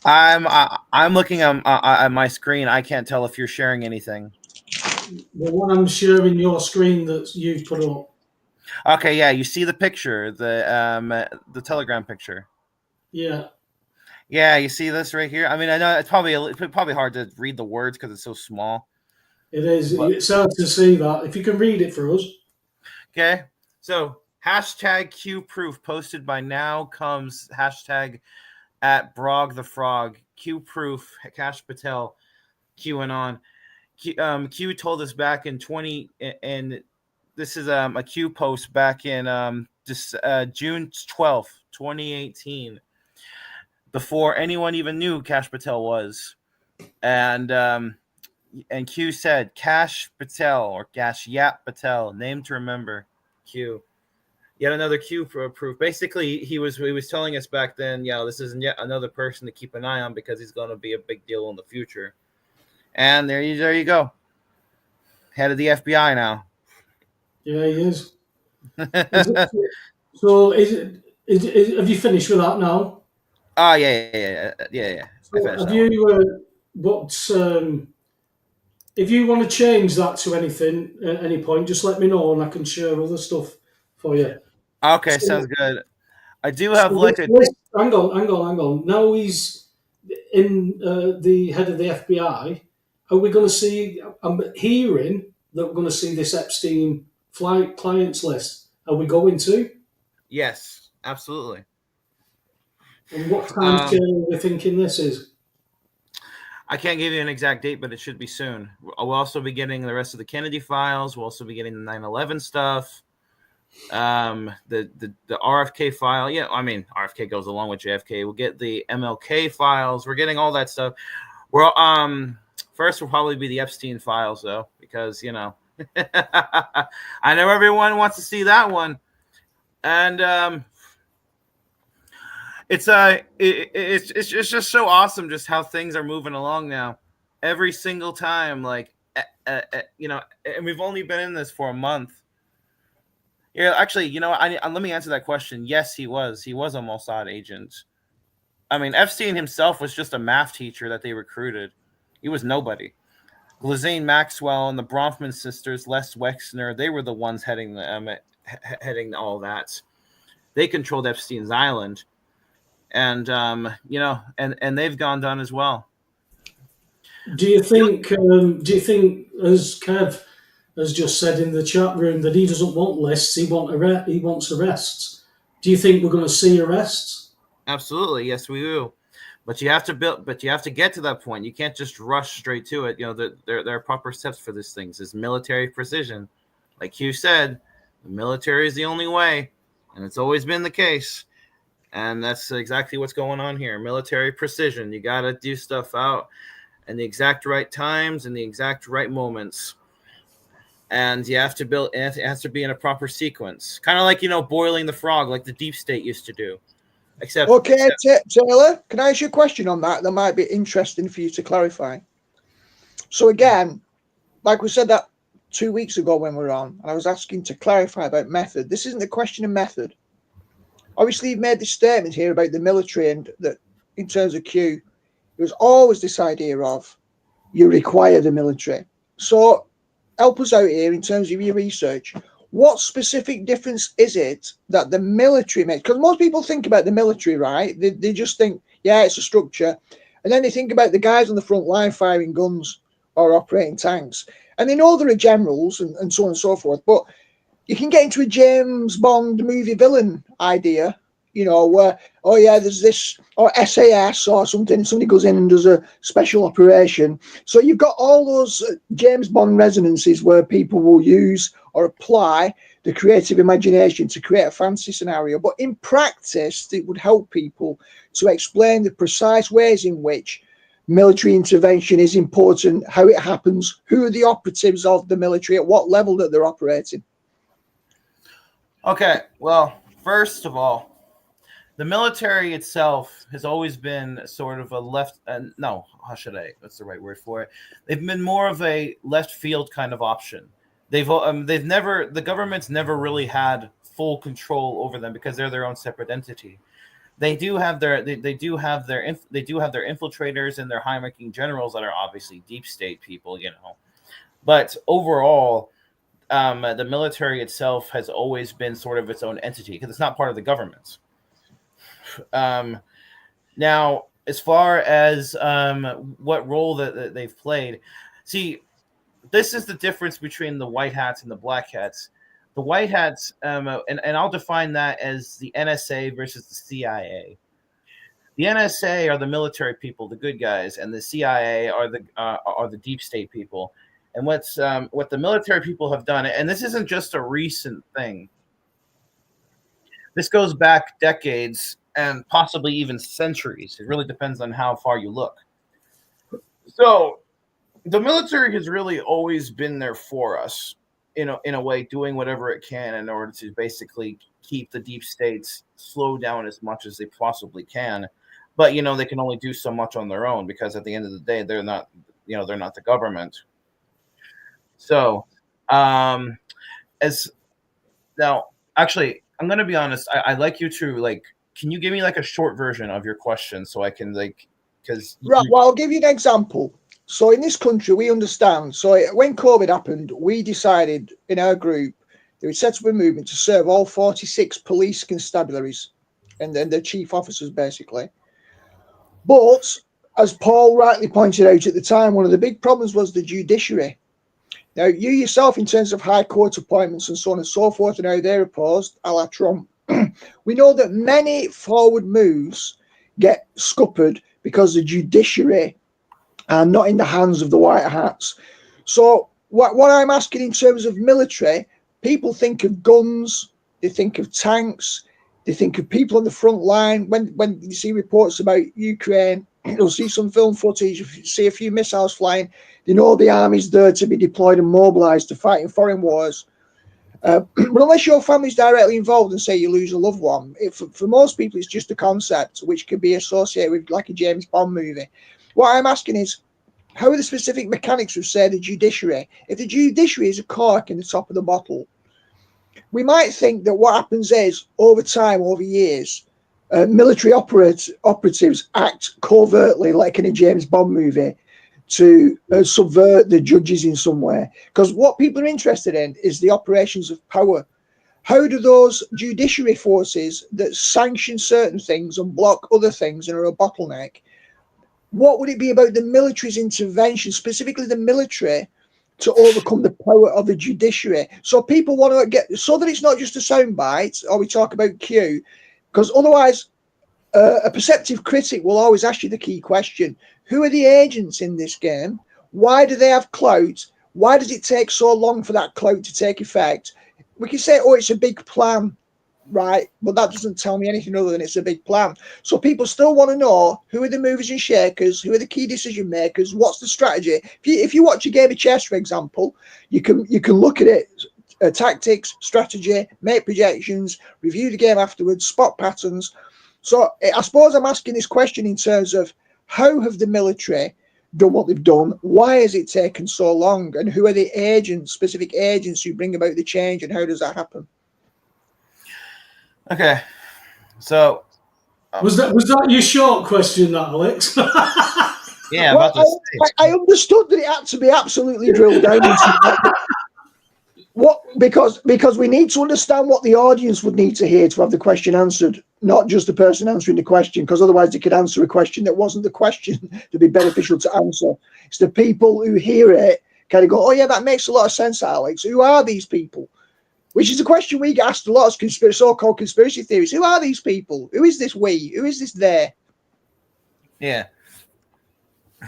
I'm looking at my screen. I can't tell if you're sharing anything. The one I'm sharing your screen that you've put up. Okay, yeah, you see the picture, the Telegram picture. Yeah. Yeah, you see this right here. I mean, I know it's probably hard to read the words because it's so small. It is. It's hard to see that. If you can read it for us. Okay. So hashtag Q proof posted by now comes hashtag at Brog the Frog. Q proof, Kash Patel, QAnon. Q told us back in 20, and this is a Q post back in June 12th, 2018, before anyone even knew who Kash Patel was. And Q said, Kash Patel, or Kash Yap Patel, name to remember, Q. Yet another Q for proof. Basically, he was telling us back then, this isn't yet another person to keep an eye on because he's going to be a big deal in the future. And there you go. Head of the FBI now. Yeah, he is. So have you finished with that now? Oh, yeah. So have you, if you want to change that to anything at any point, just let me know and I can share other stuff for you. Okay, sounds good. I do have hang on. Now he's in the head of the FBI. Are we going to see? I'm hearing that we're going to see this Epstein flight clients list. Are we going to? Yes, absolutely. And what time scale are we thinking this is? I can't give you an exact date, but it should be soon. We'll also be getting the rest of the Kennedy files. We'll also be getting the 9/11 stuff. The RFK file. Yeah, I mean RFK goes along with JFK. We'll get the MLK files. We're getting all that stuff. Well, first will probably be the Epstein files though, because I know everyone wants to see that one, and it's just so awesome just how things are moving along now. Every single time, like and we've only been in this for a month. Yeah, actually, let me answer that question. Yes, he was a Mossad agent. I mean, Epstein himself was just a math teacher that they recruited. He was nobody. Ghislaine Maxwell and the Bronfman sisters, Les Wexner, they were the ones heading all that. They controlled Epstein's island, and and they've gone down as well. Do you think, as Kev has just said in the chat room, that he doesn't want lists, he wants arrests? Do you think we're going to see arrests? Absolutely, yes, we will. But you have to get to that point. You can't just rush straight to it. There are proper steps for these things. It's military precision. Like Hugh said, the military is the only way, and it's always been the case. And that's exactly what's going on here. Military precision. You got to do stuff out in the exact right times and the exact right moments. And you have to build. It has to be in a proper sequence, kind of like boiling the frog, like the deep state used to do. Taylor, can I ask you a question on that? That might be interesting for you to clarify. So again, like we said that 2 weeks ago when we were on, and I was asking to clarify about method. This isn't a question of method. Obviously, you've made this statement here about the military, and that in terms of Q, there was always this idea of you require the military. So help us out here in terms of your research. What specific difference is it that the military makes? Because most people think about the military, right? They just think, yeah, it's a structure. And then they think about the guys on the front line firing guns or operating tanks. And they know there are generals and so on and so forth. But you can get into a James Bond movie villain idea, where, oh yeah, there's this, or SAS or something, somebody goes in and does a special operation. So you've got all those James Bond resonances where people will use or apply the creative imagination to create a fantasy scenario. But in practice, it would help people to explain the precise ways in which military intervention is important, how it happens, who are the operatives of the military, at what level that they're operating. Okay, well, first of all, the military itself has always been sort of a left, what's the right word for it? They've been more of a left field kind of option. The government's never really had full control over them because they're their own separate entity. They do have their infiltrators and their high-ranking generals that are obviously deep state people, But overall, the military itself has always been sort of its own entity because it's not part of the government. Now, as far as what role that they've played, see, this is the difference between the white hats and the black hats. The white hats, and I'll define that as the NSA versus the CIA. The NSA are the military people, the good guys, and the CIA are the deep state people. And what the military people have done, and this isn't just a recent thing. This goes back decades and possibly even centuries. It really depends on how far you look. So the military has really always been there for us, in a way, doing whatever it can in order to basically keep the deep states slow down as much as they possibly can. But they can only do so much on their own because at the end of the day, they're not the government. So, actually, I'm going to be honest. I'd like you to can you give me a short version of your question so I can because right. Well, I'll give you an example. So in this country, we understand. So when COVID happened, we decided in our group that we set up a movement to serve all 46 police constabularies and then the chief officers, basically. But as Paul rightly pointed out at the time, one of the big problems was the judiciary. Now, you yourself, in terms of high court appointments and so on and so forth, and how they're opposed, a la Trump, we know that many forward moves get scuppered because the judiciary and not in the hands of the white hats. So what I'm asking in terms of military, people think of guns, they think of tanks, they think of people on the front line. When you see reports about Ukraine, you'll see some film footage, see a few missiles flying. They know the army's there to be deployed and mobilised to fight in foreign wars. But unless your family's directly involved and say you lose a loved one, for most people it's just a concept which could be associated with like a James Bond movie. What I'm asking is, how are the specific mechanics of, say, the judiciary? If the judiciary is a cork in the top of the bottle, we might think that what happens is, over time, over years, military operatives act covertly, like in a James Bond movie, to subvert the judges in some way. Because what people are interested in is the operations of power. How do those judiciary forces that sanction certain things and block other things and are a bottleneck, what would it be about the military's intervention, specifically the military, to overcome the power of the judiciary? So people want to get, so that it's not just a soundbite or we talk about Q, because otherwise a perceptive critic will always ask you the key question: who are the agents in this game? Why do they have clout? Why does it take so long for that clout to take effect? We can say, oh, it's a big plan, right? But that doesn't tell me anything other than it's a big plan. So people still want to know who are the movers and shakers, who are the key decision makers, what's the strategy. If you watch a game of chess, for example, you can look at it, tactics, strategy, make projections, review the game afterwards, spot patterns. So I suppose I'm asking this question in terms of, how have the military done what they've done? Why has it taken so long? And who are the agents, specific agents, who bring about the change, and how does that happen? Okay, so was that your short question, that, Alex? yeah, well, about this. I understood that it had to be absolutely drilled down into that. What, because we need to understand what the audience would need to hear to have the question answered, not just the person answering the question, because otherwise they could answer a question that wasn't the question to be beneficial to answer. It's the people who hear it kind of go, oh yeah, that makes a lot of sense, Alex. Who are these people? Which is a question we get asked a lot as so-called conspiracy theories. Who are these people? Who is this we? Who is this they? Yeah.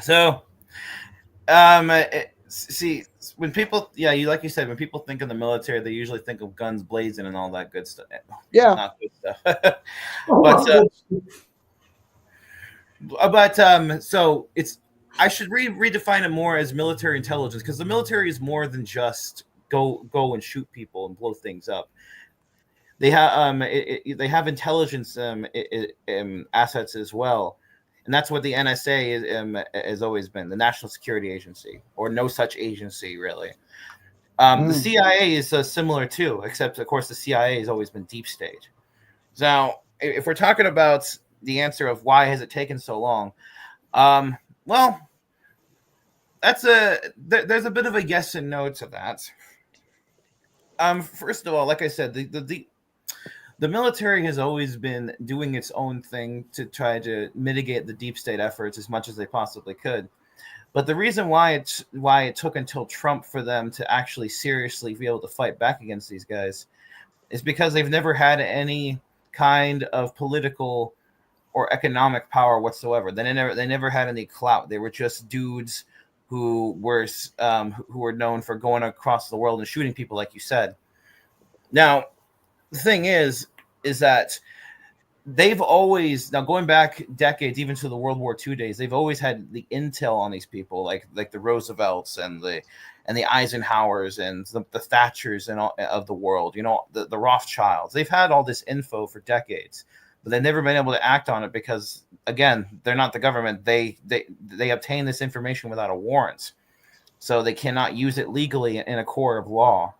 So, see, when people, like you said, when people think of the military, they usually think of guns blazing and all that good stuff. Yeah. Not good stuff. But so it's, I should redefine it more as military intelligence, because the military is more than just go and shoot people and blow things up. They have they have intelligence assets as well. And that's what the NSA has always been, the National Security Agency, or no such agency, really. The CIA is similar too, except, of course, the CIA has always been deep state. Now, if we're talking about the answer of why has it taken so long, well, there's a bit of a yes and no to that. First of all, like I said, the military has always been doing its own thing to try to mitigate the deep state efforts as much as they possibly could. But the reason why it took until Trump for them to actually seriously be able to fight back against these guys is because they've never had any kind of political or economic power whatsoever. They never had any clout. They were just dudes who were known for going across the world and shooting people, like you said. Now, the thing is that they've always, now going back decades, even to the World War II days, they've always had the intel on these people, like the Roosevelts and the Eisenhowers and the Thatchers and all of the world, the Rothschilds. They've had all this info for decades, but they've never been able to act on it because, again, they're not the government. They obtain this information without a warrant, so they cannot use it legally in a court of law,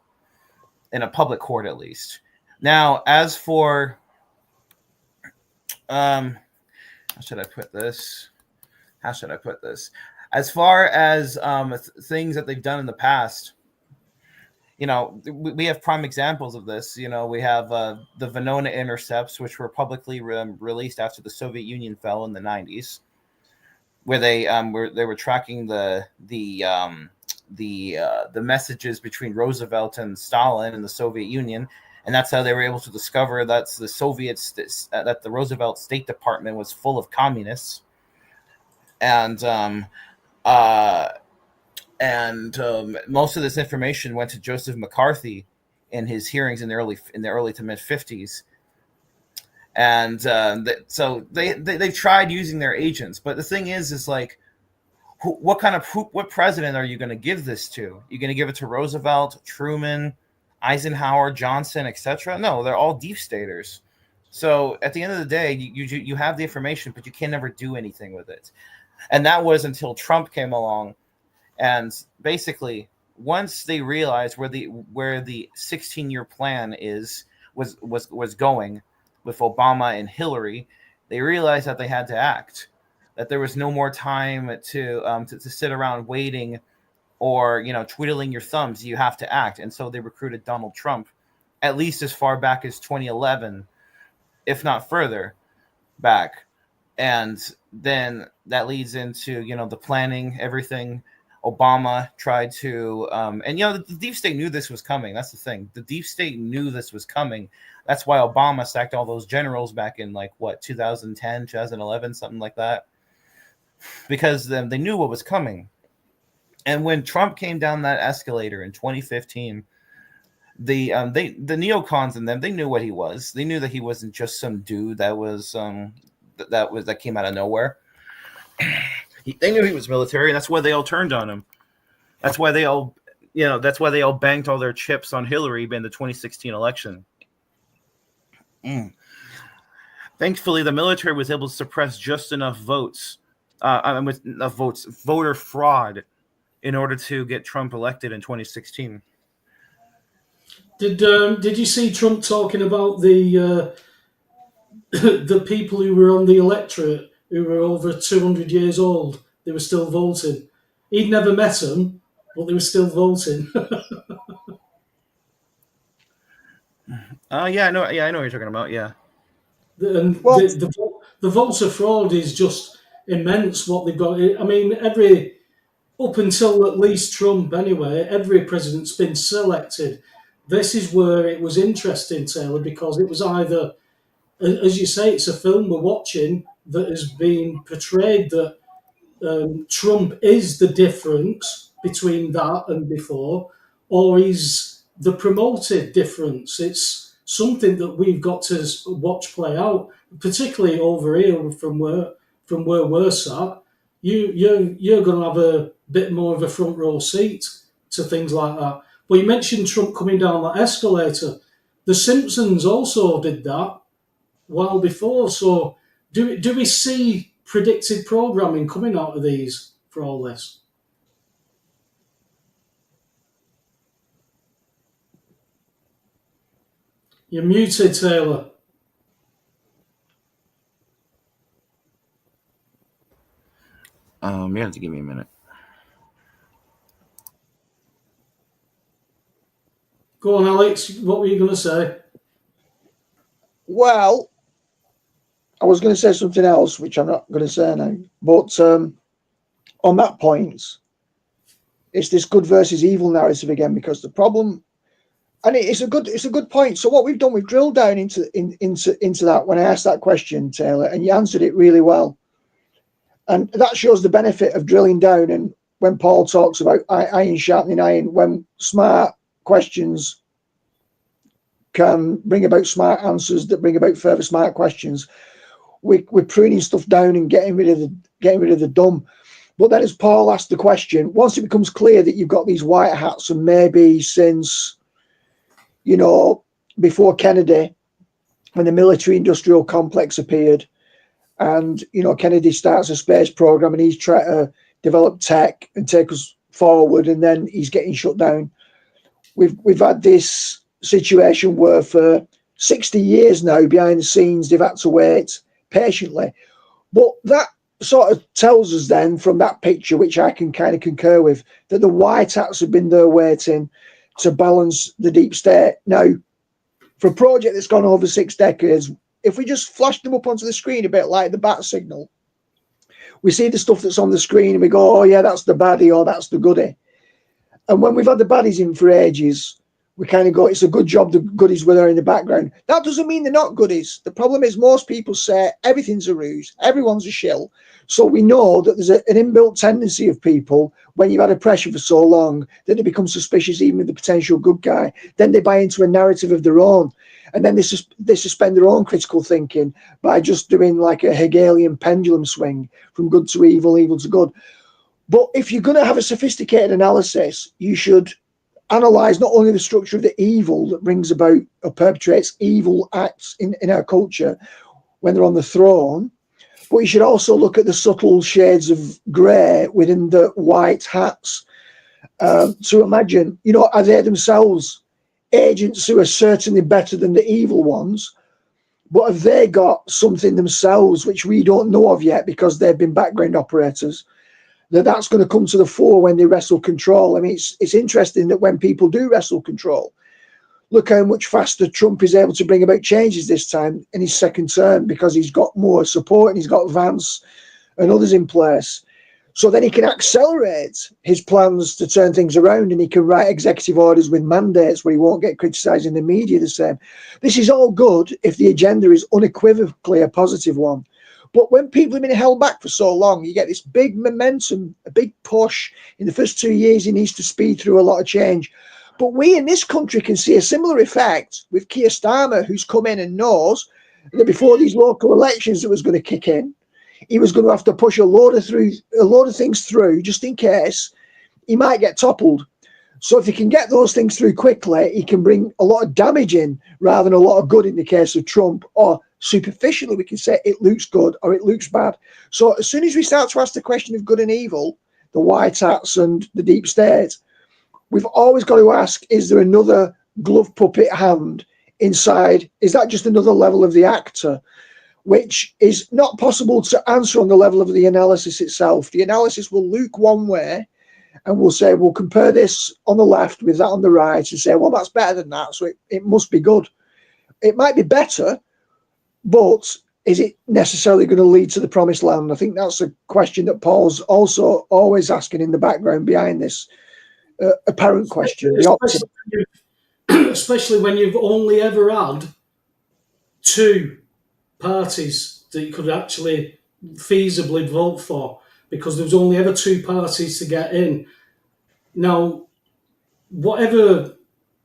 in a public court at least. Now, as for how should I put this? As far as things that they've done in the past, we have prime examples of this. We have the Venona intercepts, which were publicly released after the Soviet Union fell in the 90s, where they were tracking the messages between Roosevelt and Stalin in the Soviet Union. And that's how they were able to discover that the Roosevelt State Department was full of communists. And Uh, and most of this information went to Joseph McCarthy in his hearings in the early to mid 50s. And so they tried using their agents, but the thing is like, what president are you going to give this to? You're going to give it to Roosevelt, Truman, Eisenhower, Johnson, etc.? No, they're all deep staters. So at the end of the day, you have the information, but you can never do anything with it. And that was until Trump came along, and basically once they realized where the 16-year plan was going with Obama and Hillary, they realized that they had to act. That there was no more time to sit around waiting or twiddling your thumbs. You have to act, and so they recruited Donald Trump, at least as far back as 2011, if not further back. And then that leads into the planning, everything. Obama tried to, and the deep state knew this was coming. That's the thing. The deep state knew this was coming. That's why Obama sacked all those generals back in 2010, 2011, something like that, because they knew what was coming. And when Trump came down that escalator in 2015, the neocons in them, they knew what he was. They knew that he wasn't just some dude that was that came out of nowhere. They knew he was military, and that's why they all turned on him. That's why they all banked all their chips on Hillary in the 2016 election. Thankfully, the military was able to suppress just enough votes, voter fraud, in order to get Trump elected in 2016. Did you see Trump talking about the the people who were on the electorate who were over 200 years old? They were still voting. He'd never met them, but they were still voting. Yeah, I know what you're talking about. Yeah. And Well, the voter fraud is just immense. What they've got. I mean, up until at least Trump, anyway, every president's been selected. This is where it was interesting, Taylor, because it was either, as you say, it's a film we're watching that has been portrayed that Trump is the difference between that and before, or is the promoted difference. It's something that we've got to watch play out, particularly over here from where we're sat. You're going to have a bit more of a front row seat to things like that. But you mentioned Trump coming down that escalator. The Simpsons also did that while before. So do we see predicted programming coming out of these for all this? You're muted, Taylor. You have to give me a minute. Go on, Alex. What were you going to say? Well, I was going to say something else, which I'm not going to say now. But on that point, it's this good versus evil narrative again, because the problem, and it's a good point. So what we've done, we've drilled down into that when I asked that question, Taylor, and you answered it really well. And that shows the benefit of drilling down. And when Paul talks about iron sharpening iron, when smart questions can bring about smart answers that bring about further smart questions, we're pruning stuff down and getting rid of the dumb. But then, as Paul asked the question, once it becomes clear that you've got these white hats, and maybe since before Kennedy, when the military-industrial complex appeared, and Kennedy starts a space program and he's trying to develop tech and take us forward, and then he's getting shut down. We've had this situation where for 60 years now, behind the scenes, they've had to wait patiently. But that sort of tells us then from that picture, which I can kind of concur with, that the white hats have been there waiting to balance the deep state. Now, for a project that's gone over 6 decades, if we just flash them up onto the screen a bit like the bat signal, we see the stuff that's on the screen and we go, oh yeah, that's the baddie or that's the goodie. And when we've had the baddies in for ages, we kind of go, it's a good job the goodies were there in the background. That doesn't mean they're not goodies. The problem is most people say everything's a ruse, everyone's a shill. So we know that there's an inbuilt tendency of people, when you've had a pressure for so long, that they become suspicious even of the potential good guy. Then they buy into a narrative of their own. And then they suspend their own critical thinking by just doing like a Hegelian pendulum swing from good to evil, evil to good. But if you're going to have a sophisticated analysis, you should analyze not only the structure of the evil that brings about or perpetrates evil acts in our culture when they're on the throne, but you should also look at the subtle shades of grey within the white hats to imagine, are they themselves agents who are certainly better than the evil ones, but have they got something themselves which we don't know of yet because they've been background operators, that's going to come to the fore when they wrestle control. I mean, it's interesting that when people do wrestle control, look how much faster Trump is able to bring about changes this time in his second term because he's got more support and he's got Vance and others in place. So then he can accelerate his plans to turn things around, and he can write executive orders with mandates where he won't get criticised in the media the same. This is all good if the agenda is unequivocally a positive one. But when people have been held back for so long, you get this big momentum, a big push. In the first 2 years, he needs to speed through a lot of change. But we in this country can see a similar effect with Keir Starmer, who's come in and knows that before these local elections that was going to kick in, he was going to have to push a load of things through just in case he might get toppled. So if he can get those things through quickly, he can bring a lot of damage in rather than a lot of good in the case of Trump. Or superficially, we can say it looks good or it looks bad. So as soon as we start to ask the question of good and evil, the white hats and the deep state, we've always got to ask, is there another glove puppet hand inside? Is that just another level of the actor, which is not possible to answer on the level of the analysis itself? The analysis will look one way, and we'll say, we'll compare this on the left with that on the right and say, well, that's better than that, so it must be good. It might be better, but is it necessarily going to lead to the promised land? I think that's a question that Paul's also always asking in the background behind this apparent question. Especially when you've only ever had two parties that you could actually feasibly vote for, because there was only ever two parties to get in. Now, whatever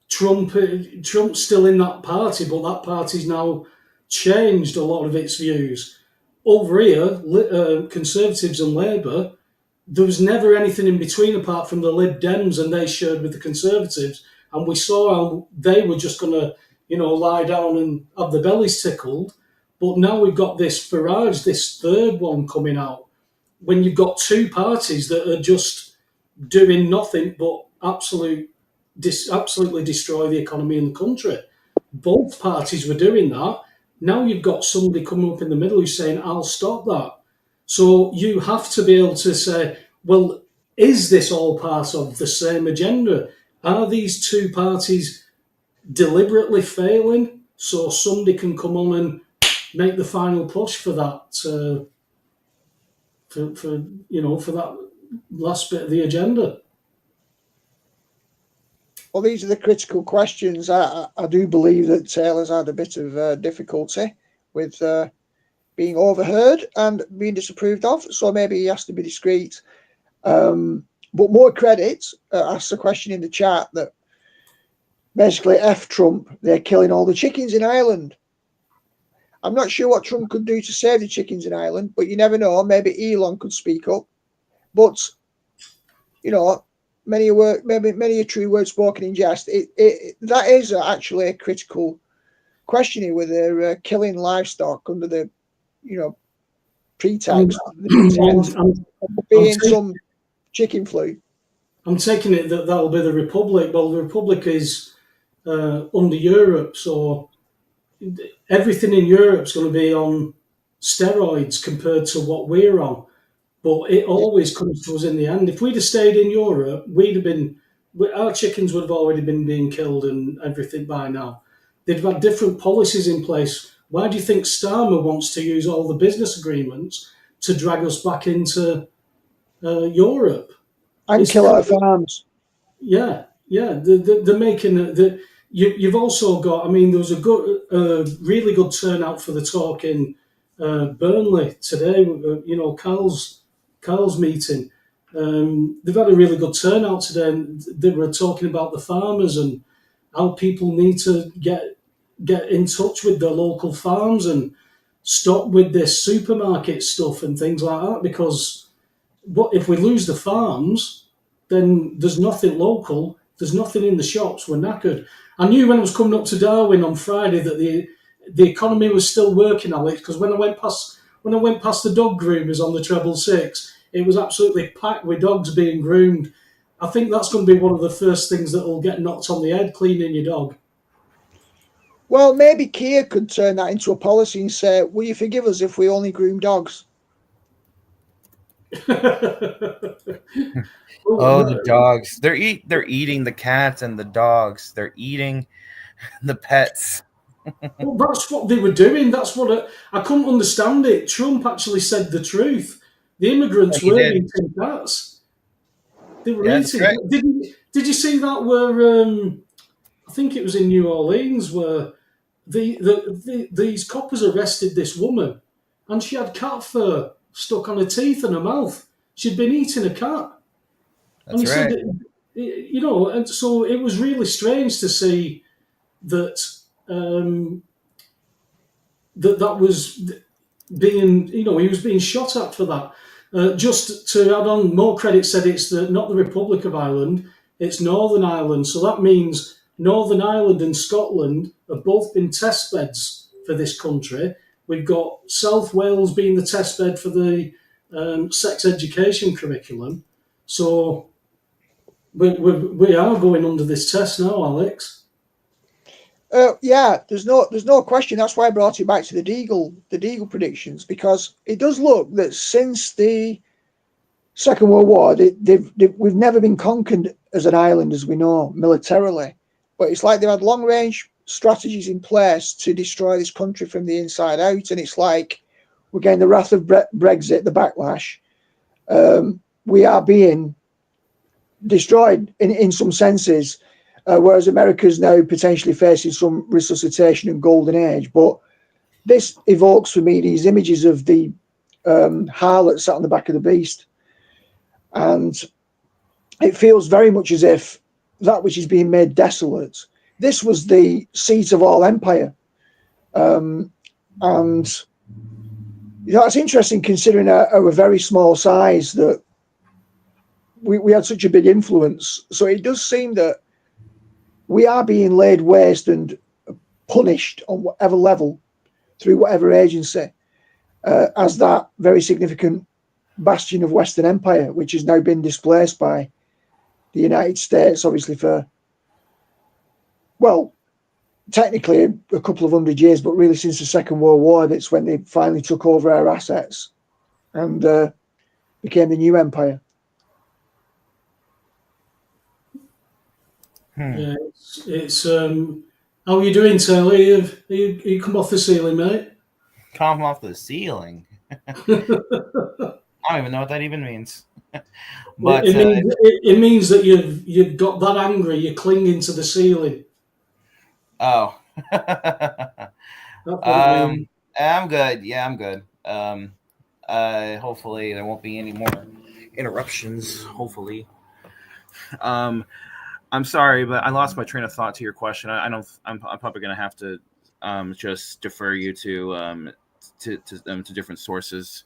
Trump's still in that party, but that party's now changed a lot of its views. Over here, Conservatives and Labour, there was never anything in between apart from the Lib Dems, and they shared with the Conservatives. And we saw how they were just going to, lie down and have their bellies tickled. But now we've got this Farage, this third one coming out, when you've got two parties that are just doing nothing but absolutely destroy the economy in the country. Both parties were doing that. Now you've got somebody coming up in the middle who's saying, I'll stop that. So you have to be able to say, well, is this all part of the same agenda? Are these two parties deliberately failing so somebody can come on and make the final push for that, for that last bit of the agenda? Well, these are the critical questions. I do believe that Taylor's had a bit of difficulty with being overheard and being disapproved of, so maybe he has to be discreet. But more credit, asked a question in the chat that basically F Trump, they're killing all the chickens in Ireland. I'm not sure what Trump could do to save the chickens in Ireland, but you never know. Maybe Elon could speak up. But, many a true word spoken in jest. That is actually a critical question here, where they're killing livestock under the, pretext of being some chicken flu. I'm taking it that that'll be the Republic. Well, the Republic is under Europe, so everything in Europe's going to be on steroids compared to what we're on. But it always comes to us in the end. If we'd have stayed in Europe, our chickens would have already been being killed and everything by now. They'd have had different policies in place. Why do you think Starmer wants to use all the business agreements to drag us back into Europe? And kill our farms. Yeah. they're making the. You've also got. I mean, there was really good turnout for the talk in Burnley today. Carl's meeting. They've had a really good turnout today, and they were talking about the farmers and how people need to get in touch with their local farms and stop with this supermarket stuff and things like that. Because what if we lose the farms, then there's nothing local. There's nothing in the shops. We're knackered. I knew when I was coming up to Darwin on Friday that the economy was still working, Alex. Because when I went past the dog groomers on the treble six, it was absolutely packed with dogs being groomed. I think that's going to be one of the first things that will get knocked on the head, cleaning your dog. Well, maybe Kia could turn that into a policy and say, will you forgive us if we only groom dogs? Oh, the dogs. They're eating the cats and the dogs. They're eating the pets. Well, that's what they were doing. That's what I couldn't understand it. Trump actually said the truth. The immigrants He weren't did. eating cats. They were Yeah, that's eating. right. Did you see that where I think it was in New Orleans where these coppers arrested this woman and she had cat fur stuck on her teeth and her mouth. She'd been eating a cat. And That's he said, right. and so it was really strange to see that that was being, he was being shot at for that. Just to add on, more credit said it's not the Republic of Ireland, it's Northern Ireland. So that means Northern Ireland and Scotland have both been test beds for this country. We've got South Wales being the test bed for the sex education curriculum. So we are going under this test now, Alex. Yeah, there's no question. That's why I brought it back to the Deagle predictions, because it does look that since the Second World War, we've never been conquered as an island, as we know, militarily. But it's like they've had long range strategies in place to destroy this country from the inside out, and it's like we're getting the wrath of Brexit, the backlash. We are being destroyed in some senses. Whereas America's now potentially facing some resuscitation and golden age. But this evokes for me these images of the harlot sat on the back of the beast. And it feels very much as if that which is being made desolate, this was the seat of all empire. And it's interesting considering our very small size that we had such a big influence. So it does seem that we are being laid waste and punished on whatever level through whatever agency as that very significant bastion of Western Empire, which has now been displaced by the United States, obviously for, well, technically a couple of 100 years, but really since the Second World War, that's when they finally took over our assets and became the new empire. Yeah, it's how are you doing, Taylor? You come off the ceiling, mate? Come off the ceiling. I don't even know what that even means. But it means that you've got that angry, you're clinging to the ceiling. oh, That's what it means. I'm good. Yeah, I'm good. Hopefully there won't be any more interruptions. Hopefully. I'm sorry, but I lost my train of thought to your question. I don't. I'm probably going to have to just defer you to different sources,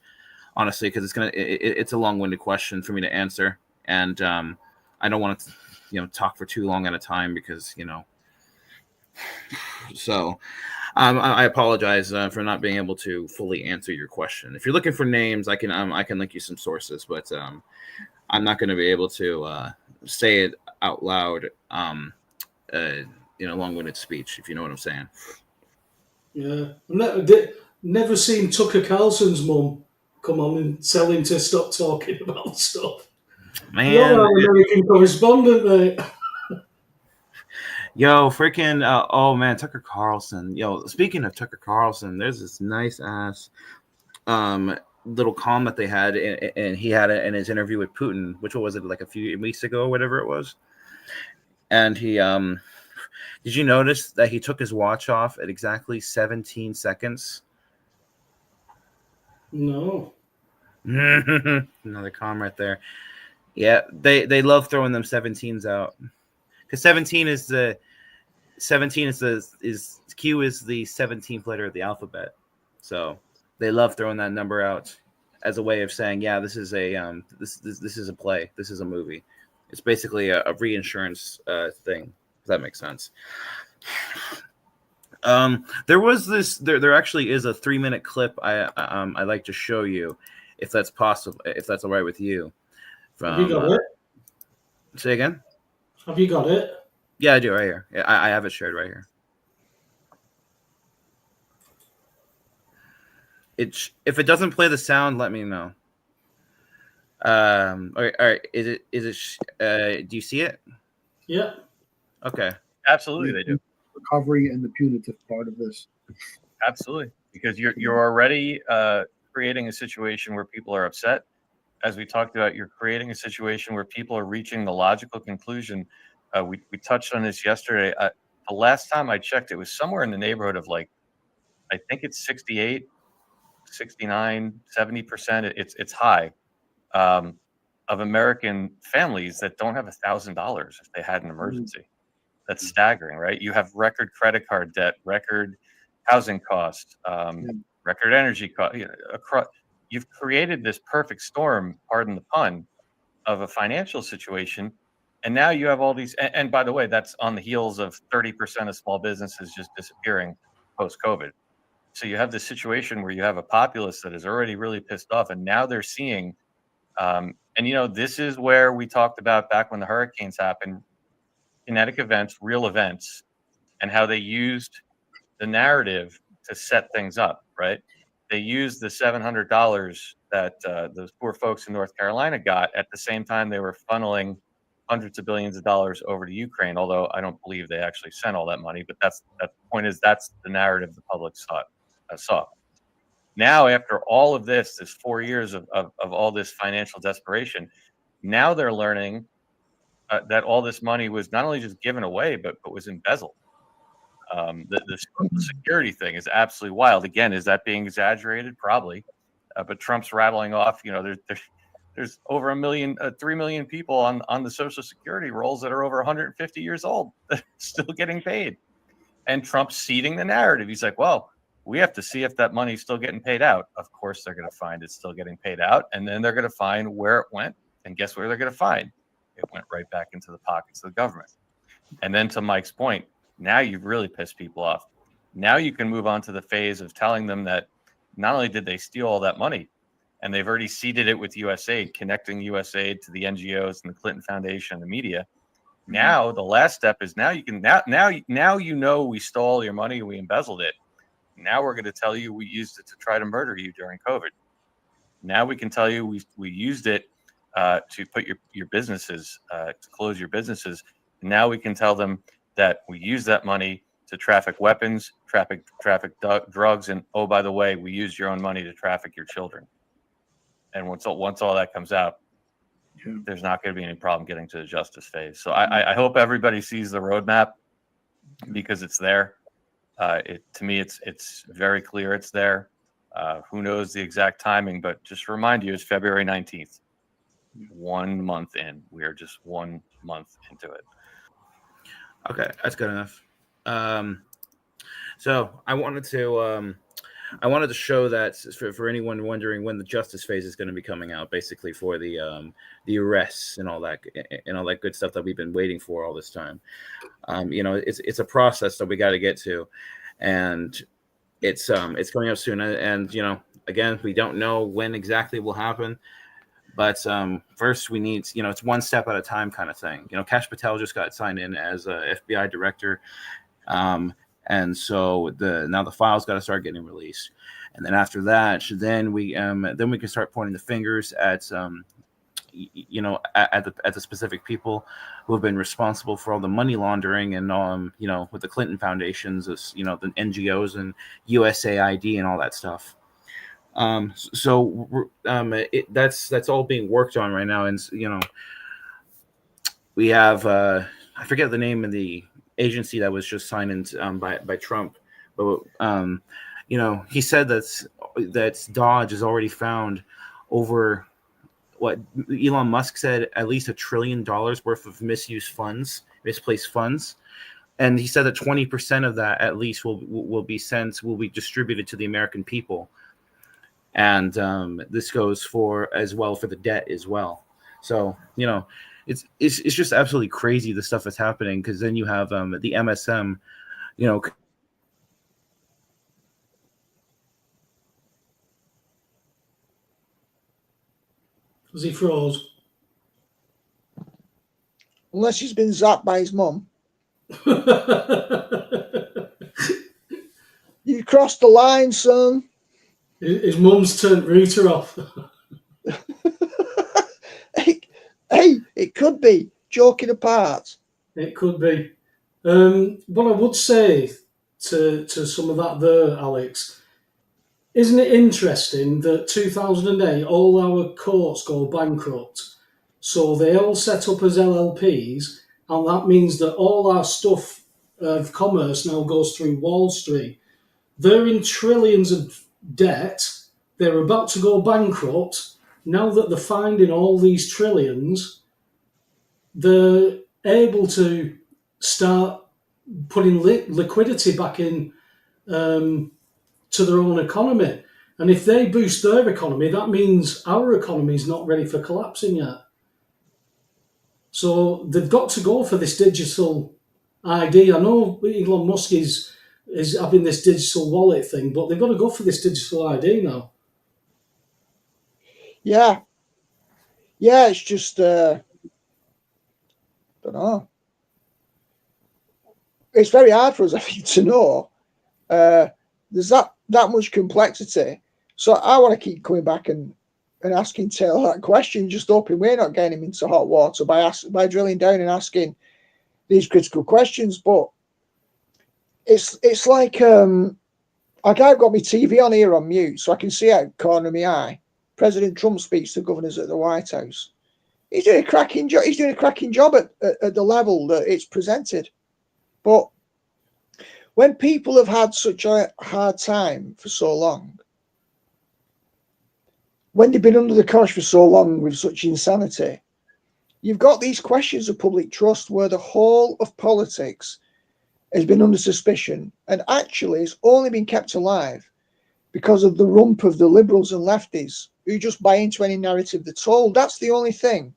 honestly, because it's a long-winded question for me to answer, and I don't want to talk for too long at a time because So I apologize for not being able to fully answer your question. If you're looking for names, I can link you some sources, but I'm not going to be able to say it out loud long-winded speech, if you know what I'm saying. Yeah, never seen Tucker Carlson's mum come on and tell him to stop talking about stuff. Man, You're our American correspondent, mate. Yo, freaking oh man, Tucker Carlson. Yo, speaking of Tucker Carlson, there's this nice ass little calm that they had, and he had it in his interview with Putin, which was it, like a few weeks ago or whatever it was. And he did you notice that he took his watch off at exactly 17 seconds? No. Another comment there. Yeah, they love throwing them 17s out because 17 is the Q is the 17th letter of the alphabet, so they love throwing that number out as a way of saying, yeah, this is a this is a play, this is a movie. It's basically a reinsurance thing. If that makes sense. There was this. There actually is a 3-minute clip I'd like to show you, if that's possible, if that's all right with you. Have you From got it? say again. Have you got it? Yeah, I do right here. Yeah, I have it shared right here. If it doesn't play the sound, let me know. All right. Is it? Do you see it? Yeah. Okay. Absolutely, they do. Recovery and the punitive part of this. Absolutely, because you're already creating a situation where people are upset. As we talked about, you're creating a situation where people are reaching the logical conclusion. We touched on this yesterday. The last time I checked, it was somewhere in the neighborhood of like, I think it's 68, 69, 70%. It's high, of American families that don't have $1,000 if they had an emergency. That's staggering, right? You have record credit card debt, record housing costs, record energy cost. You've created this perfect storm, pardon the pun, of a financial situation. And now you have all these. And by the way, that's on the heels of 30% of small businesses just disappearing post-COVID. So you have this situation where you have a populace that is already really pissed off, and now they're seeing. And this is where we talked about back when the hurricanes happened, kinetic events, real events, and how they used the narrative to set things up, right? They used the $700 that those poor folks in North Carolina got at the same time they were funneling hundreds of billions of dollars over to Ukraine, although I don't believe they actually sent all that money. But the point is that's the narrative the public saw. Now, after all of this 4 years of all this financial desperation, now they're learning that all this money was not only just given away, but was embezzled. The security thing is absolutely wild. Again, is that being exaggerated? Probably. But Trump's rattling off, there's over 3 million people on the Social Security rolls that are over 150 years old, still getting paid. And Trump's seeding the narrative. He's like, well, we have to see if that money's still getting paid out. Of course, they're going to find it's still getting paid out. And then they're going to find where it went. And guess where they're going to find? It went right back into the pockets of the government. And then to Mike's point, now you've really pissed people off. Now you can move on to the phase of telling them that not only did they steal all that money, and they've already seeded it with USAID, connecting USAID to the NGOs and the Clinton Foundation and the media. Now the last step is now we stole your money, we embezzled it. Now we're going to tell you we used it to try to murder you during COVID. Now we can tell you we used it to put your businesses, to close your businesses. Now we can tell them that we use that money to traffic weapons, traffic drugs, and oh, by the way, we used your own money to traffic your children. And once all that comes out, there's not going to be any problem getting to the justice phase. So I hope everybody sees the roadmap because it's there. To me, it's very clear it's there. Who knows the exact timing, but just to remind you, it's February 19th. 1 month in. We are just 1 month into it. Okay, that's good enough. So I wanted to show that for anyone wondering when the justice phase is going to be coming out, basically for the arrests and all that good stuff that we've been waiting for all this time. It's a process that we got to get to, and it's coming up soon. And again, we don't know when exactly it will happen. But first, we need, it's one step at a time kind of thing. Kash Patel just got signed in as a FBI director. And so now the files got to start getting released. And then after that, then we can start pointing the fingers at, at the specific people who have been responsible for all the money laundering and, with the Clinton foundations, the NGOs and USAID and all that stuff. That's all being worked on right now, and we have I forget the name of the agency that was just signed in by Trump, but he said that Dodge has already found over what Elon Musk said, at least $1 trillion worth of misplaced funds. And he said that 20% of that at least will be distributed to the American people. And this goes for the debt as well. So, it's just absolutely crazy, the stuff that's happening, because then you have the MSM, Because he froze. Unless he's been zapped by his mum. You crossed the line, son. His mum's turned router off. Hey, it could be. Joking apart. It could be. What I would say to some of that there, Alex, isn't it interesting that 2008, all our courts go bankrupt? So they all set up as LLPs, and that means that all our stuff of commerce now goes through Wall Street. They're in trillions of debt. They're about to go bankrupt. Now that they're finding all these trillions, they're able to start putting liquidity back in to their own economy. And if they boost their economy, that means our economy is not ready for collapsing yet. So they've got to go for this digital ID. I know Elon Musk is having this digital wallet thing, but they've got to go for this digital ID now. Yeah. Yeah, it's just, don't know. It's very hard for us, I think, to know. There's that much complexity. So I want to keep coming back and asking Taylor that question, just hoping we're not getting him into hot water by drilling down and asking these critical questions. But it's like I've got my TV on here on mute, so I can see out the corner of my eye. President Trump speaks to governors at the White House. He's doing a cracking job. He's doing a cracking job at the level that it's presented. But when people have had such a hard time for so long, when they've been under the cosh for so long with such insanity, you've got these questions of public trust where the whole of politics has been under suspicion and actually has only been kept alive because of the rump of the liberals and lefties who just buy into any narrative they're told. That's the only thing.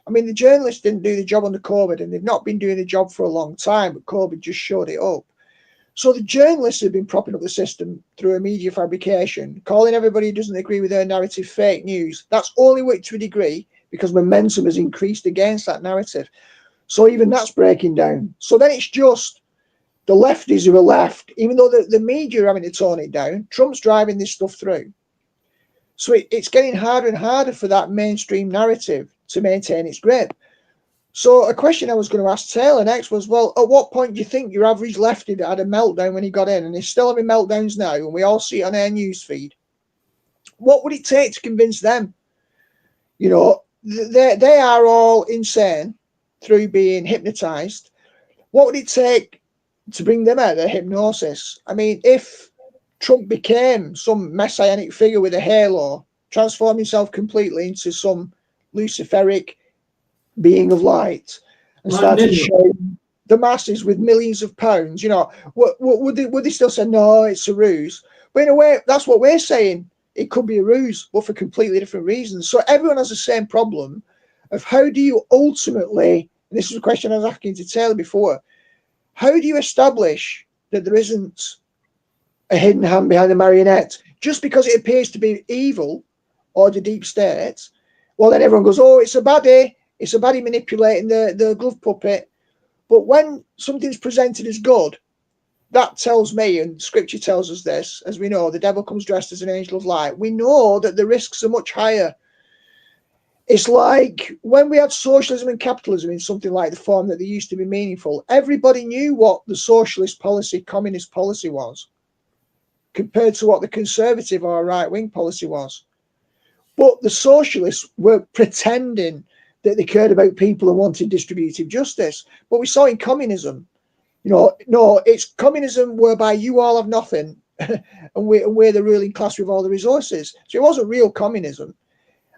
I mean, the journalists didn't do the job under COVID, and they've not been doing the job for a long time, but COVID just showed it up. So the journalists have been propping up the system through a media fabrication, calling everybody who doesn't agree with their narrative fake news. That's only worked to a degree because momentum has increased against that narrative. So even that's breaking down. So then it's just the lefties who are left, even though the media are having to tone it down. Trump's driving this stuff through. So it's getting harder and harder for that mainstream narrative to maintain its grip. So a question I was going to ask Taylor next was, well, at what point do you think your average lefty that had a meltdown when he got in, and he's still having meltdowns now, and we all see it on our news feed, what would it take to convince them? You know, they are all insane through being hypnotized. What would it take to bring them out of their hypnosis? I mean, if Trump became some messianic figure with a halo, transformed himself completely into some Luciferic being of light, and started showing the masses with millions of pounds, you know, would they still say, no, it's a ruse? But in a way, that's what we're saying. It could be a ruse, but for completely different reasons. So everyone has the same problem of how do you ultimately, and this is a question I was asking to Taylor before, how do you establish that there isn't a hidden hand behind the marionette? Just because it appears to be evil or the deep state, well, then everyone goes, oh, it's a baddie. It's a baddie manipulating the glove puppet. But when something's presented as good, that tells me, and scripture tells us this, as we know, the devil comes dressed as an angel of light. We know that the risks are much higher. It's like when we had socialism and capitalism in something like the form that they used to be meaningful, everybody knew what the socialist policy, communist policy was compared to what the conservative or right-wing policy was. But the socialists were pretending that they cared about people and wanted distributive justice. But we saw in communism, no, it's communism whereby you all have nothing and we're the ruling class with all the resources. So it wasn't real communism.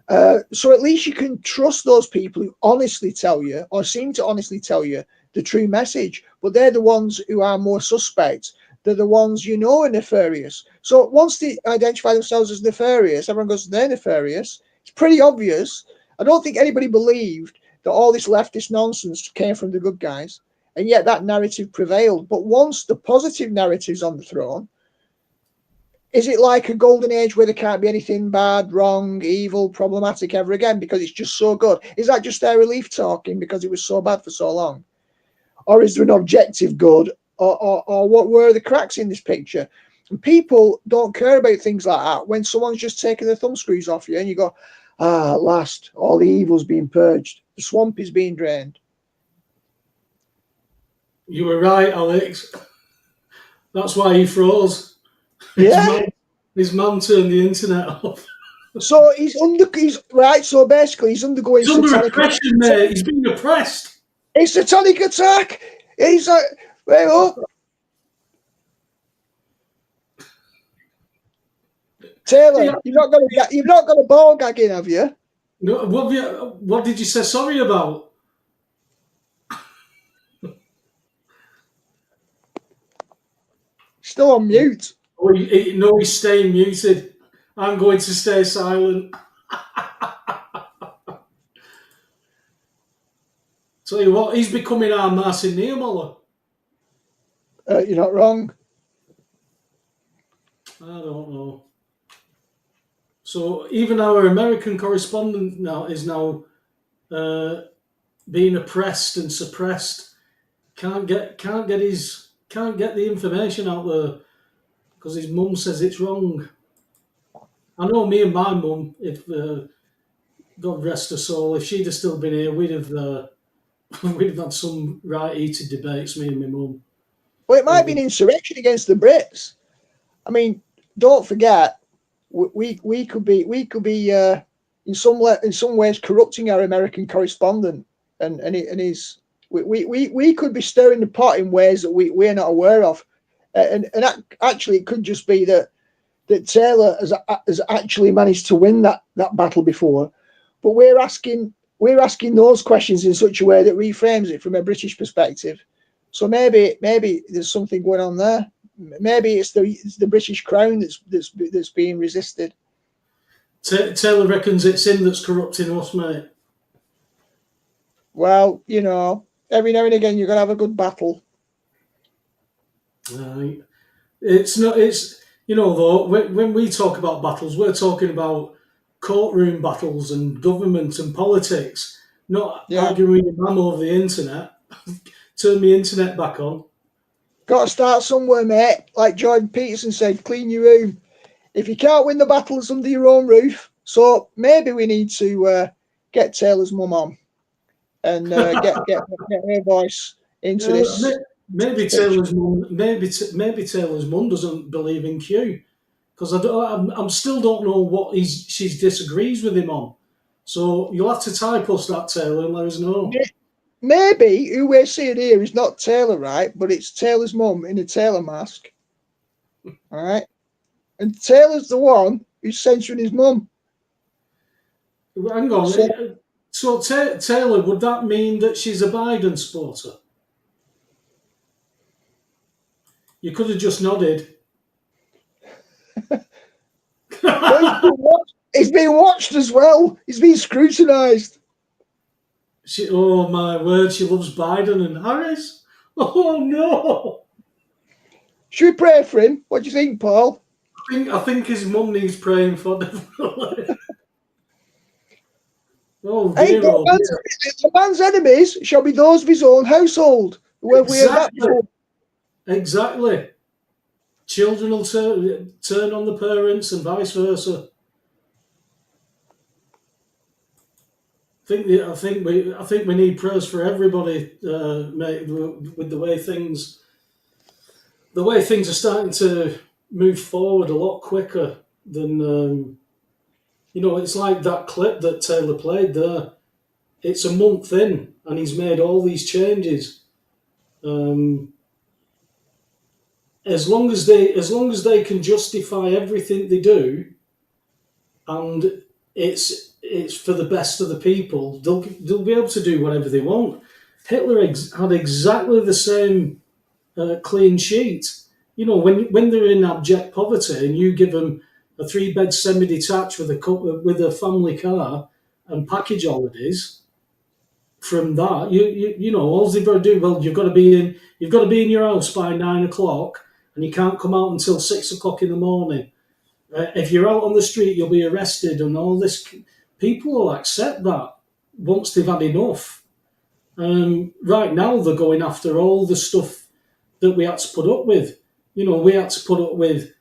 So at least you can trust those people who honestly tell you, or seem to honestly tell you, the true message. But they're the ones who are more suspect. They're the ones are nefarious. So once they identify themselves as nefarious, everyone goes, they're nefarious. It's pretty obvious. I don't think anybody believed that all this leftist nonsense came from the good guys. And yet that narrative prevailed. But once the positive narrative's on the throne, is it like a golden age where there can't be anything bad, wrong, evil, problematic ever again because it's just so good? Is that just their relief talking because it was so bad for so long? Or is there an objective good? Or what were the cracks in this picture? And people don't care about things like that when someone's just taking the thumb screws off you and you go, at last, all the evil's being purged. The swamp is being drained. You were right, Alex. That's why he froze. Yeah. His man turned the internet off. So he's right. So basically, he's undergoing He's under satanic oppression, mate. He's being oppressed. It's satanic attack. He's like, wait up, Taylor. You've not got a ball gag in, have you? No. What did you say sorry about? Still on mute. Oh, no, he's staying muted. I'm going to stay silent. Tell you what, he's becoming our Martin Niemöller. You're not wrong. I don't know. So even our American correspondent is now being oppressed and suppressed. Can't get the information out there because his mum says it's wrong. I know me and my mum, if God rest her soul, if she'd have still been here, we'd have had some right heated debates, me and my mum. Well, it might be an insurrection against the Brits. I mean, don't forget, we could be in some ways corrupting our American correspondent, and we could be stirring the pot in ways that we're not aware of, and actually it could just be that Taylor has actually managed to win that battle before, but we're asking those questions in such a way that reframes it from a British perspective. So maybe there's something going on there. Maybe it's the British Crown that's being resisted. Taylor reckons it's him that's corrupting us, mate. Well, every now and again you're gonna have a good battle. It's not. It's though when we talk about battles, we're talking about courtroom battles and government and politics, not arguing with mum over the internet. Turn the internet back on. Got to start somewhere, mate. Like Jordan Peterson said, clean your room. If you can't win the battles under your own roof, so maybe we need to get Taylor's mum on and get her voice into this. Maybe Taylor's mum. Maybe Taylor's mum doesn't believe in Q, because I still don't know what she disagrees with him on. So you'll have to type us that, Taylor, and let us know. Maybe who we're seeing here is not Taylor, right? But it's Taylor's mum in a Taylor mask. All right. And Taylor's the one who's censoring his mum. Hang on. So Taylor, would that mean that she's a Biden supporter? You could have just nodded. He's being watched as well. He's being scrutinised. Oh my word, she loves Biden and Harris. Oh no. Should we pray for him? What do you think, Paul? I think his mum needs praying for, definitely. Oh dear, the man's enemies shall be those of his own household. Exactly. Children will turn on the parents and vice versa. I think we need prayers for everybody, mate, with the way things are starting to move forward a lot quicker than it's like that clip that Taylor played there. it's a month in, and he's made all these changes. As long as they can justify everything they do, and it's for the best of the people, they'll be able to do whatever they want. Hitler had exactly the same clean sheet. You know, when they're in abject poverty, and you give them a 3-bed semi-detached with a family car and package holidays. From that, you know, all they've got to do. Well, you've got to be in your house by 9 o'clock, and you can't come out until 6 o'clock in the morning. If you're out on the street, you'll be arrested, and all this. People will accept that once they've had enough. Right now, they're going after all the stuff that we had to put up with. You know, we had to put up with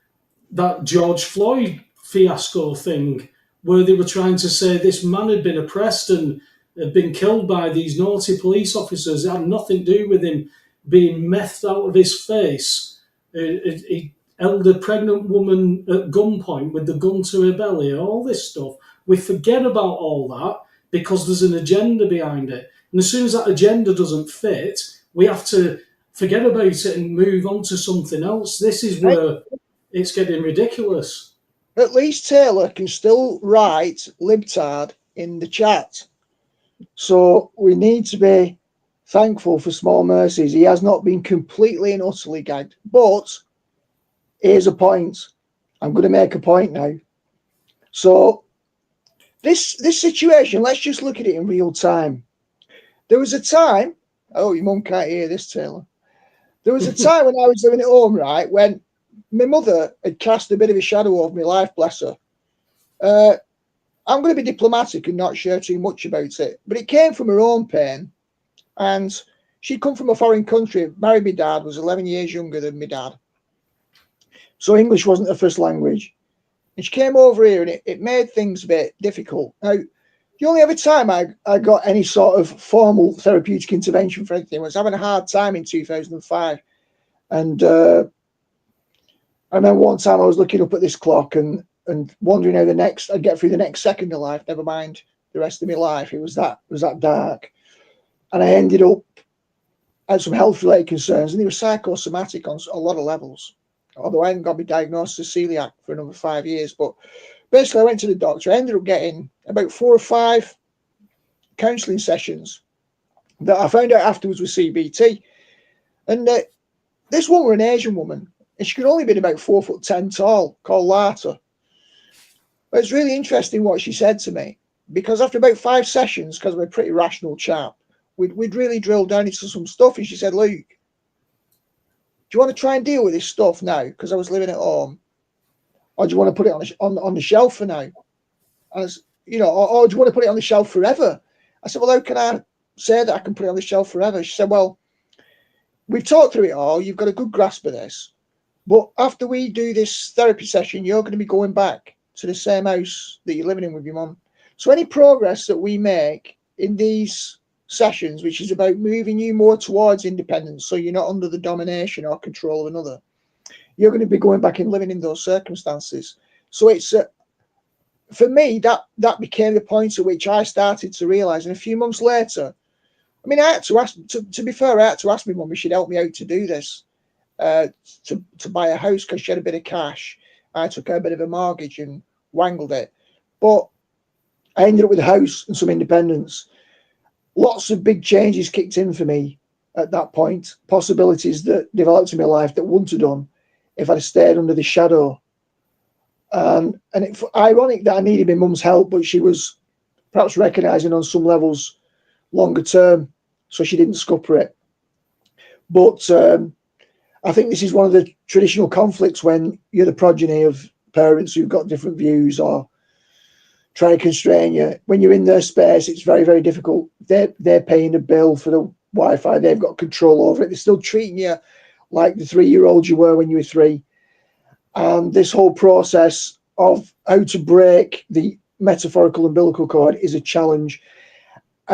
that George Floyd fiasco thing, where they were trying to say this man had been oppressed and had been killed by these naughty police officers. It had nothing to do with him being methed out of his face. He held a pregnant woman at gunpoint with the gun to her belly, all this stuff. We forget about all that because there's an agenda behind it. And as soon as that agenda doesn't fit, we have to forget about it and move on to something else. This is where it's getting ridiculous. At least Taylor can still write libtard in the chat. So we need to be thankful for small mercies. He has not been completely and utterly gagged. But here's a point. I'm going to make a point now. So this situation, let's just look at it in real time. There was a time, oh, your mum can't hear this, Taylor. There was a time when I was living at home, right, when my mother had cast a bit of a shadow over my life, bless her. I'm going to be diplomatic and not share too much about it, but it came from her own pain. And she'd come from a foreign country, married my dad, was 11 years younger than my dad. So English wasn't her first language. And she came over here, and it made things a bit difficult. Now, the only other time I got any sort of formal therapeutic intervention for anything was having a hard time in 2005. And I remember one time I was looking up at this clock and wondering how I'd get through the next second of life, never mind the rest of my life. It was that dark. And I ended up had some health-related concerns, and they were psychosomatic on a lot of levels. Although I hadn't got me diagnosed as celiac for another 5 years. But basically, I went to the doctor. I ended up getting about 4 or 5 counselling sessions that I found out afterwards was CBT. And this woman was an Asian woman, and she could only been about 4'10" tall, called Lata. But it's really interesting what she said to me, because after about 5 sessions, because I'm a pretty rational chap, we'd really drilled down into some stuff, and she said, "Luke, do you want to try and deal with this stuff now? Because I was living at home, or do you want to put it on the shelf for now? As you know, or do you want to put it on the shelf forever?" I said, "Well, how can I say that I can put it on the shelf forever?" She said, "Well, we've talked through it all. You've got a good grasp of this. But after we do this therapy session, you're going to be going back to the same house that you're living in with your mum. So any progress that we make in these sessions, which is about moving you more towards independence, so you're not under the domination or control of another, you're going to be going back and living in those circumstances." So it's for me, that became the point at which I started to realise. And a few months later, I mean, I had to ask, to be fair, I had to ask my mum if she'd help me out to do this, to buy a house, because she had a bit of cash. I took her a bit of a mortgage and wangled it. But I ended up with a house and some independence. Lots of big changes kicked in for me at that point. Possibilities that developed in my life that wouldn't have done if I'd stayed under the shadow. And it's ironic that I needed my mum's help, but she was perhaps recognising on some levels longer term, so she didn't scupper it. But I think this is one of the traditional conflicts when you're the progeny of parents who've got different views or try to constrain you. When you're in their space, it's very, very difficult. They're paying a bill for the Wi-Fi. They've got control over it. They're still treating you like the 3-year-old you were when you were 3. And this whole process of how to break the metaphorical umbilical cord is a challenge.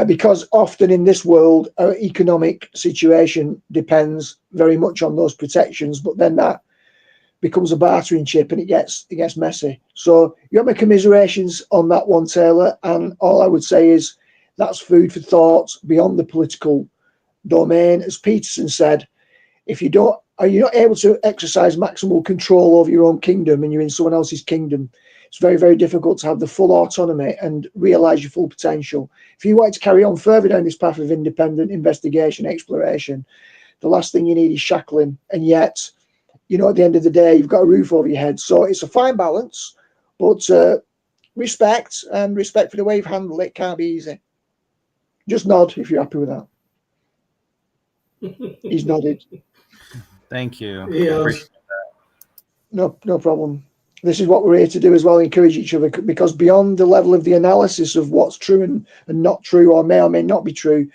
Because often in this world, our economic situation depends very much on those protections, but then that becomes a bartering chip and it gets messy. So you have my commiserations on that one, Taylor, and all I would say is that's food for thought beyond the political domain. As Peterson said, if you don't, are you not able to exercise maximal control over your own kingdom and you're in someone else's kingdom, it's very, very difficult to have the full autonomy and realise your full potential. If you want to carry on further down this path of independent investigation, exploration, the last thing you need is shackling. And yet, you know, at the end of the day, you've got a roof over your head. So it's a fine balance, but respect for the way you've handled it can't be easy. Just nod if you're happy with that. He's nodded. Thank you. Yeah. No problem. This is what we're here to do as well, encourage each other, because beyond the level of the analysis of what's true and not true, or may not be true,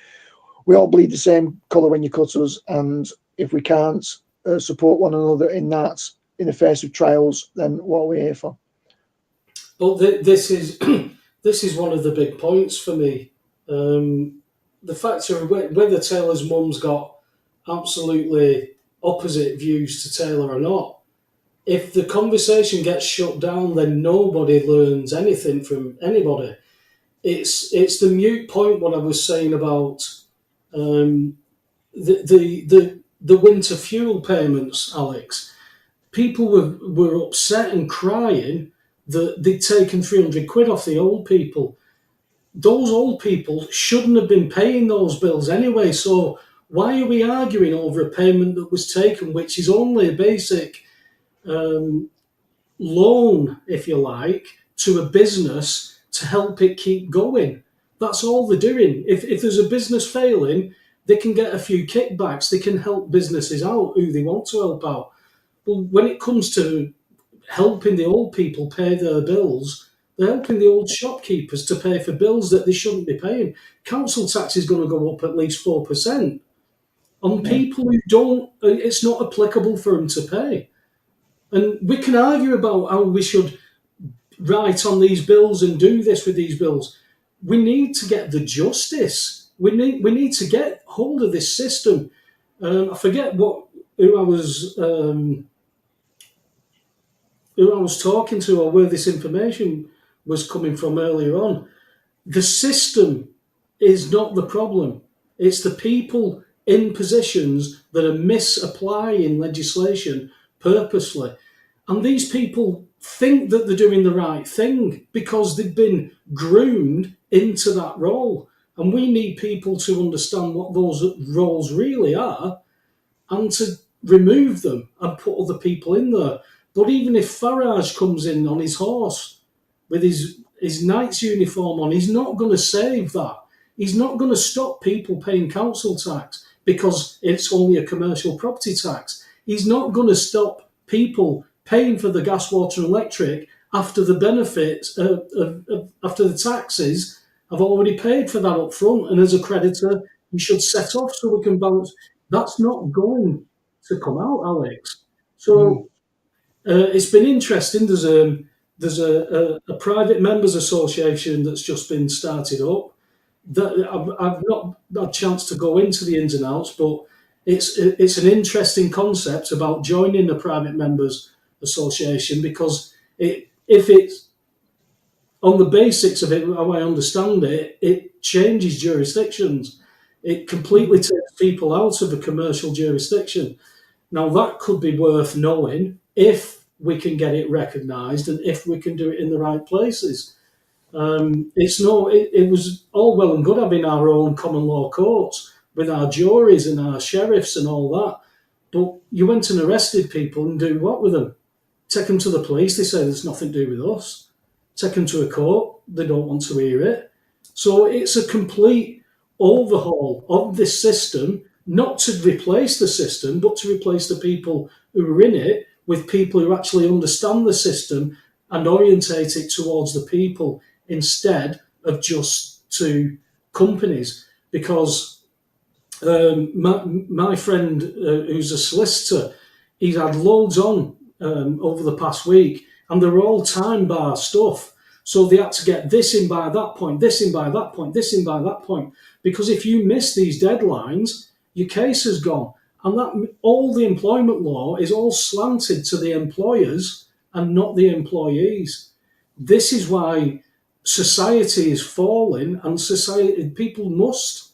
we all bleed the same colour when you cut us. And if we can't support one another in that, in the face of trials, then what are we here for? But this is this is one of the big points for me. The fact of whether Taylor's mum's got absolutely opposite views to Taylor or not, if the conversation gets shut down, then nobody learns anything from anybody. It's the mute point what I was saying about the winter fuel payments, Alex. People were upset and crying that they'd taken 300 quid off the old people. Those old people shouldn't have been paying those bills anyway, so why are we arguing over a payment that was taken, which is only a basic loan, if you like, to a business to help it keep going? That's all they're doing. If there's a business failing, they can get a few kickbacks. They can help businesses out who they want to help out. But when it comes to helping the old people pay their bills, they're helping the old shopkeepers to pay for bills that they shouldn't be paying. Council tax is going to go up at least 4%. On people who don't, it's not applicable for them to pay. And we can argue about how we should write on these bills and do this with these bills. We need to get the justice. We need to get hold of this system. I forget who I was talking to, or where this information was coming from earlier on. The system is not the problem. It's the people in positions that are misapplying legislation purposely. And these people think that they're doing the right thing because they've been groomed into that role. And we need people to understand what those roles really are and to remove them and put other people in there. But even if Farage comes in on his horse with his knight's uniform on, he's not going to save that. He's not going to stop people paying council tax because it's only a commercial property tax. He's not going to stop people paying for the gas, water and electric after the benefits, after the taxes have already paid for that up front. And as a creditor, you should set off so we can balance. That's not going to come out, Alex. So it's been interesting. There's a private members association that's just been started up. That I've not had a chance to go into the ins and outs, but it's an interesting concept about joining a private members association, because if it's on the basics of it, how I understand it, it changes jurisdictions. It completely takes people out of a commercial jurisdiction. Now, that could be worth knowing if we can get it recognised and if we can do it in the right places. It was all well and good having our own common law courts with our juries and our sheriffs and all that, but you went and arrested people and do what with them? Take them to the police, they say there's nothing to do with us. Take them to a court, they don't want to hear it. So it's a complete overhaul of this system, not to replace the system, but to replace the people who are in it with people who actually understand the system and orientate it towards the people instead of just to companies. Because my friend who's a solicitor, he's had loads on over the past week, and they're all time bar stuff. So they had to get this in by that point, this in by that point, this in by that point. Because if you miss these deadlines, your case is gone. And that all the employment law is all slanted to the employers and not the employees. This is why society is falling, and people must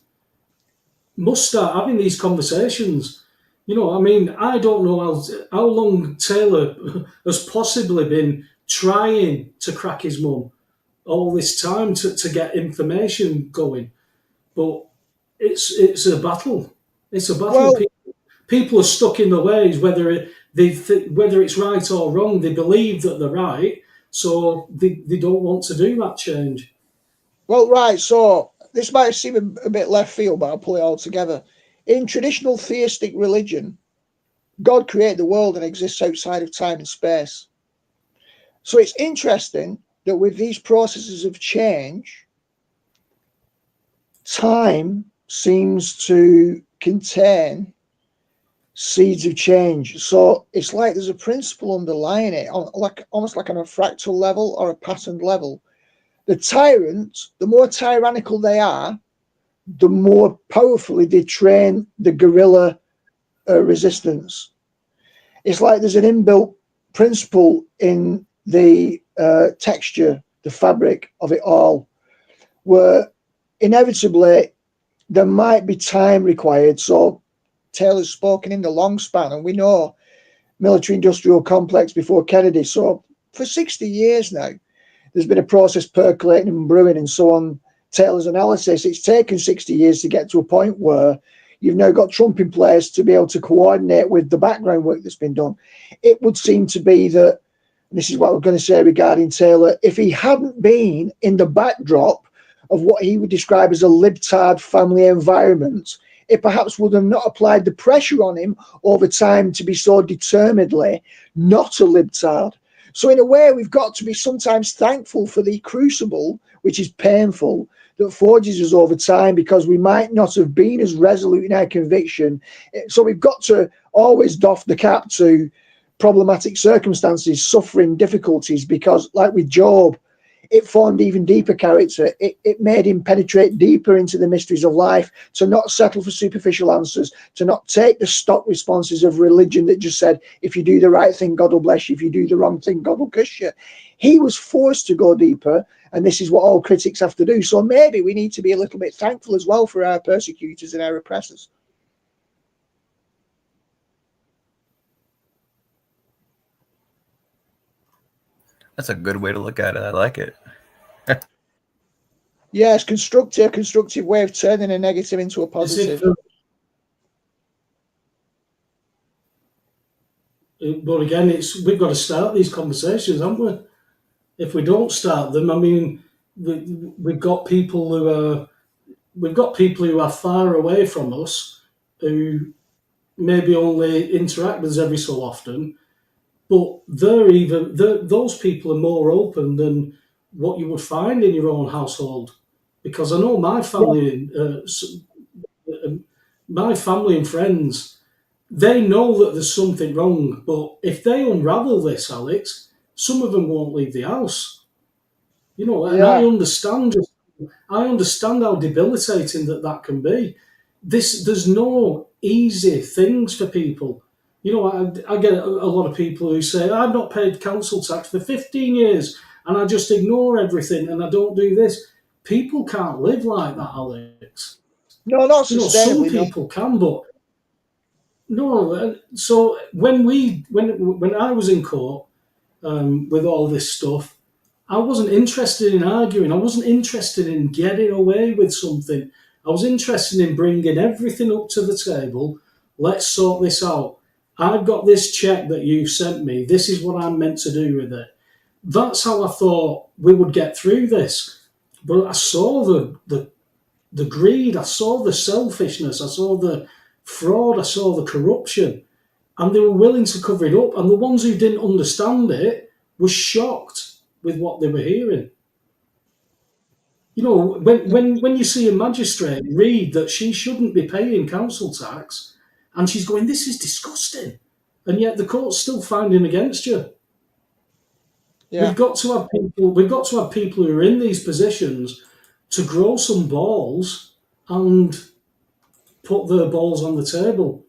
start having these conversations. You know, I mean, I don't know how long Taylor has possibly been trying to crack his mum all this time to get information going, but it's a battle. It's a battle. Well, People are stuck in their ways, whether whether it's right or wrong. They believe that they're right, so they don't want to do that change. well, right. So this might seem a bit left field, but I'll pull it all together. In traditional theistic religion, God created the world and exists outside of time and space. So it's interesting that with these processes of change, time seems to contain seeds of change. So it's like there's a principle underlying it, like almost like on a fractal level or a patterned level. The tyrant, the more tyrannical they are, the more powerfully they train the guerrilla resistance. It's like there's an inbuilt principle in the texture, the fabric of it all, where inevitably there might be time required. So Taylor's spoken in the long span, and we know military industrial complex before Kennedy. So for 60 years now, there's been a process percolating and brewing, and so on. Taylor's analysis, it's taken 60 years to get to a point where you've now got Trump in place to be able to coordinate with the background work that's been done. It would seem to be that, and this is what we're going to say regarding Taylor, if he hadn't been in the backdrop of what he would describe as a libtard family environment, it perhaps would have not applied the pressure on him over time to be so determinedly not a libtard. So in a way, we've got to be sometimes thankful for the crucible, which is painful, that forges us over time, because we might not have been as resolute in our conviction. So we've got to always doff the cap to problematic circumstances, suffering, difficulties, because like with Job, it formed even deeper character. It made him penetrate deeper into the mysteries of life, to not settle for superficial answers, to not take the stock responses of religion that just said, if you do the right thing, God will bless you. If you do the wrong thing, God will curse you. He was forced to go deeper, and this is what all critics have to do. So maybe we need to be a little bit thankful as well for our persecutors and our oppressors. That's a good way to look at it. I like it. Yeah, it's constructive way of turning a negative into a positive. But again, we've got to start these conversations, haven't we? If we don't start them, I mean, we've got people who are far away from us, who maybe only interact with us every so often, but those people are more open than what you would find in your own household. Because I know my family, and friends, they know that there's something wrong. But if they unravel this, Alex, some of them won't leave the house. You know, and Yeah. I understand how debilitating that can be. There's no easy things for people. You know, I get a lot of people who say, I've not paid council tax for 15 years and I just ignore everything and I don't do this. People can't live like that, Alex. No, not You know, some sustainably, no. people can, but no. So when I was in court with all this stuff, I wasn't interested in arguing. I wasn't interested in getting away with something. I was interested in bringing everything up to the table. Let's sort this out. I've got this check that you sent me. This is what I'm meant to do with it. That's how I thought we would get through this. But I saw the greed. I saw the selfishness. I saw the fraud. I saw the corruption. And they were willing to cover it up. And the ones who didn't understand it were shocked with what they were hearing. You know, when you see a magistrate read that she shouldn't be paying council tax, and she's going, this is disgusting, and yet the court's still finding against you. Yeah. We've got to have people who are in these positions to grow some balls and put their balls on the table.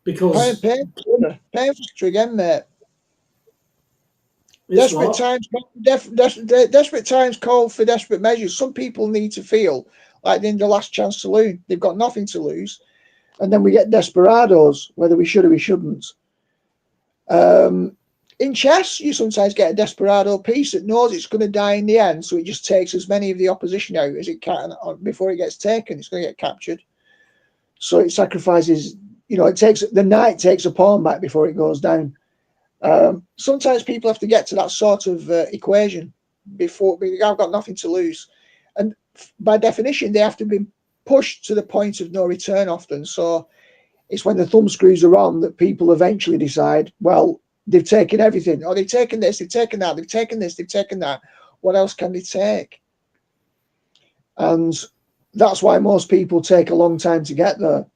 Because Painful again, mate. Desperate times, desperate times call for desperate measures. Some people need to feel like they're in the last chance saloon. They've got nothing to lose, and then we get desperados, whether we should or we shouldn't. In chess, you sometimes get a desperado piece that knows it's going to die in the end, so it just takes as many of the opposition out as it can before it gets taken. It's going to get captured, so it sacrifices. It takes the knight takes a pawn back before it goes down. Sometimes people have to get to that sort of equation before I've got nothing to lose, and by definition, they have to be pushed to the point of no return often. So it's when the thumb screws are on that people eventually decide, well, they've taken everything, or they've taken this, they've taken that, they've taken this, they've taken that. What else can they take? And that's why most people take a long time to get there.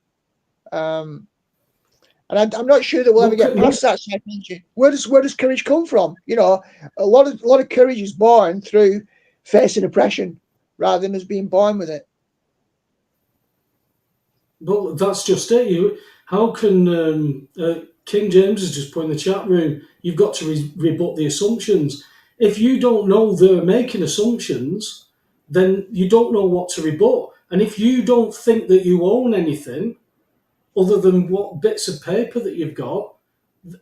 And I'm not sure that we'll ever get past that psychology. Where does courage come from? A lot of courage is born through facing oppression rather than us being born with it. But that's just it. How can King James has just put in the chat room? You've got to rebut the assumptions. If you don't know they're making assumptions, then you don't know what to rebut. And if you don't think that you own anything other than what bits of paper that you've got,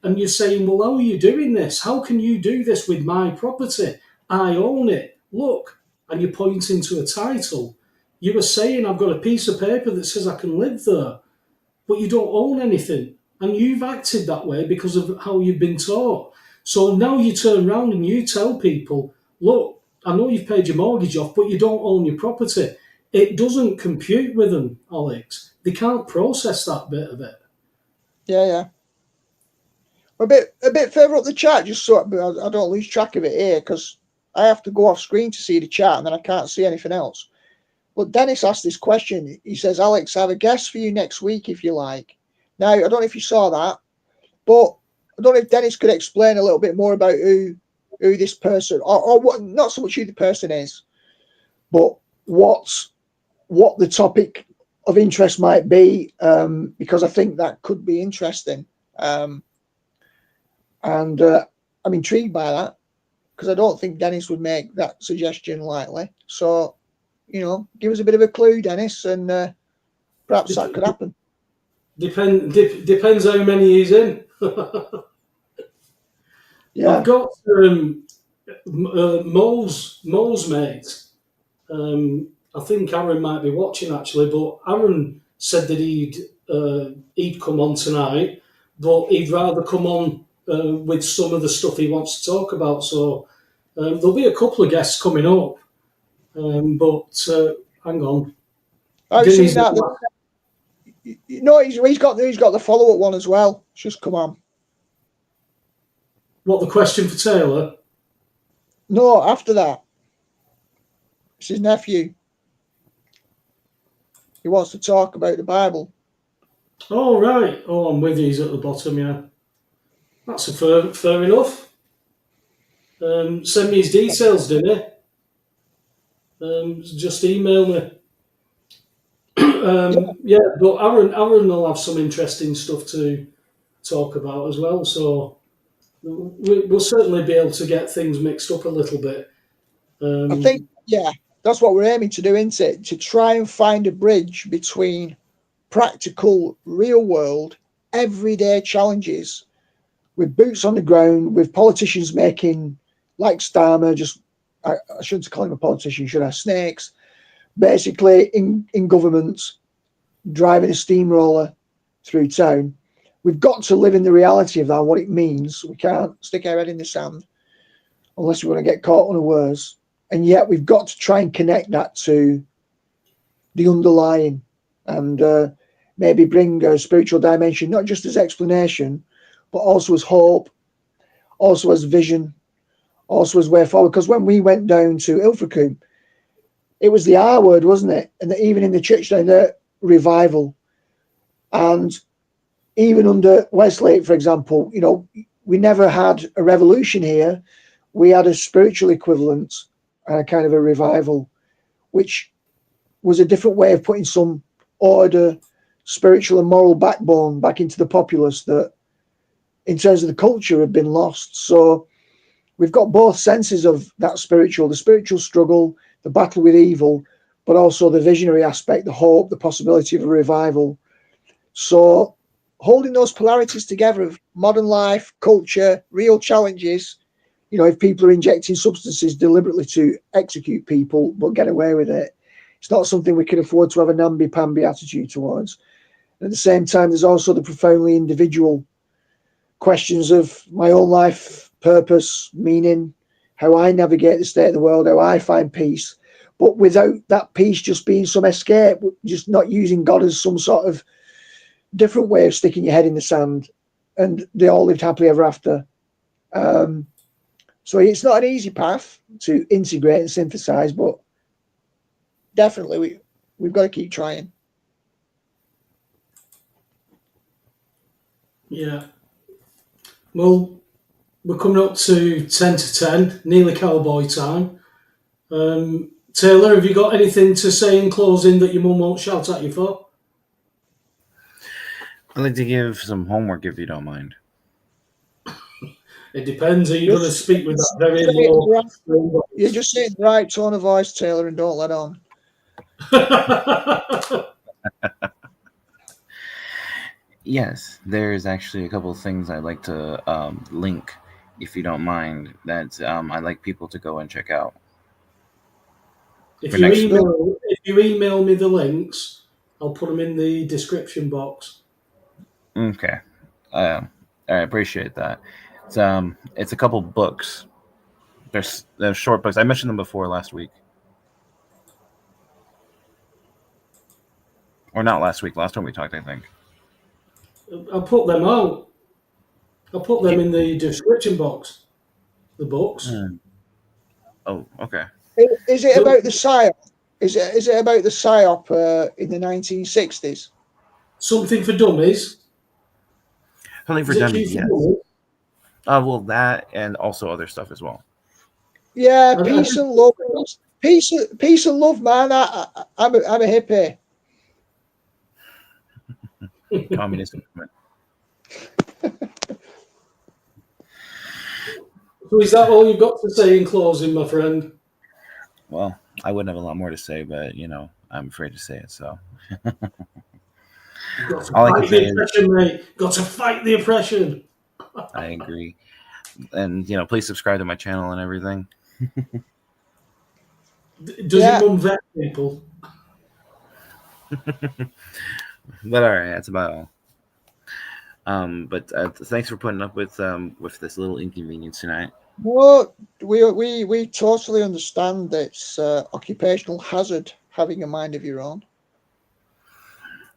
and you're saying, well, how are you doing this? How can you do this with my property? I own it. Look. And you're pointing to a title. You were saying, I've got a piece of paper that says I can live there, but you don't own anything. And you've acted that way because of how you've been taught. So now you turn around and you tell people, look, I know you've paid your mortgage off, but you don't own your property. It doesn't compute with them, Alex. They can't process that bit of it. Yeah. A bit further up the chat, just so I don't lose track of it here, because I have to go off screen to see the chat and then I can't see anything else. But Dennis asked this question. He says, Alex, I have a guest for you next week if you like. Now, I don't know if you saw that, but I don't know if Dennis could explain a little bit more about who this person, or what, not so much who the person is, but what the topic of interest might be, because I think that could be interesting. And I'm intrigued by that, because I don't think Dennis would make that suggestion lightly. So, give us a bit of a clue, Dennis, and perhaps that could happen. Depends how many he's in. Yeah. I've got Mo's mate. I think Aaron might be watching actually, but Aaron said that he'd come on tonight, but he'd rather come on with some of the stuff he wants to talk about. So there'll be a couple of guests coming up, but hang on. I've seen that. No, he's got the follow-up one as well. It's just come on. What, the question for Taylor? No, after that. It's his nephew. He wants to talk about the Bible. Oh, right. Oh, I'm with you. He's at the bottom, yeah. That's fair enough. Send me his details, didn't he? Just email me. Yeah, but Aaron will have some interesting stuff to talk about as well. So we'll certainly be able to get things mixed up a little bit. I think, yeah, that's what we're aiming to do, isn't it? To try and find a bridge between practical, real world, everyday challenges with boots on the ground, with politicians making, like Starmer, I shouldn't call him a politician, should I? Snakes, basically in government, driving a steamroller through town. We've got to live in the reality of that, what it means. We can't stick our head in the sand unless we want to get caught unawares. And yet we've got to try and connect that to the underlying and maybe bring a spiritual dimension, not just as explanation, but also as hope, also as vision, also as way forward. Because when we went down to Ilfracombe, it was the R word, wasn't it? And even in the church down there, revival. And even under Westlake, for example, we never had a revolution here. We had a spiritual equivalent, kind of a revival, which was a different way of putting some order, spiritual and moral backbone back into the populace that, in terms of the culture, had been lost. So we've got both senses of that the spiritual struggle, the battle with evil, but also the visionary aspect, the hope, the possibility of a revival. So holding those polarities together of modern life, culture, real challenges, you know, if people are injecting substances deliberately to execute people but get away with it, it's not something we can afford to have a namby-pamby attitude towards. And at the same time, there's also the profoundly individual questions of my own life, purpose, meaning, how I navigate the state of the world, how I find peace, but without that peace just being some escape, just not using God as some sort of different way of sticking your head in the sand. And they all lived happily ever after. So it's not an easy path to integrate and synthesize, but definitely we've got to keep trying. Yeah. Well, we're coming up to 10 to 10, nearly cowboy time. Taylor, have you got anything to say in closing that your mum won't shout at you for? I'd like to give some homework if you don't mind. It depends. Are you going to speak with that very low? You're just saying the right tone of voice, Taylor, and don't let on. Yes, there's actually a couple of things I'd like to link, if you don't mind, that I'd like people to go and check out. If you email me the links, I'll put them in the description box. Okay. I appreciate that. It's a couple books. They're short books. I mentioned them before last week. Or not last week. Last time we talked, I think. I'll put them out. I'll put them in the description box. The books. Oh, okay. Is it about the PSYOP? Is it about the PSYOP in the 1960s? Something for Dummies. Something for Dummies, yes. Well, that and also other stuff as well. Yeah, peace and love. Peace and love, man. I'm a hippie. Communist movement. So is that all you've got to say in closing, my friend? Well, I wouldn't have a lot more to say, but I'm afraid to say it. So, all I can say is, mate. Got to fight the oppression. I agree, and please subscribe to my channel and everything. Does your mum vet people? But all right, that's about all. But thanks for putting up with this little inconvenience tonight. Well, we totally understand that it's occupational hazard having a mind of your own.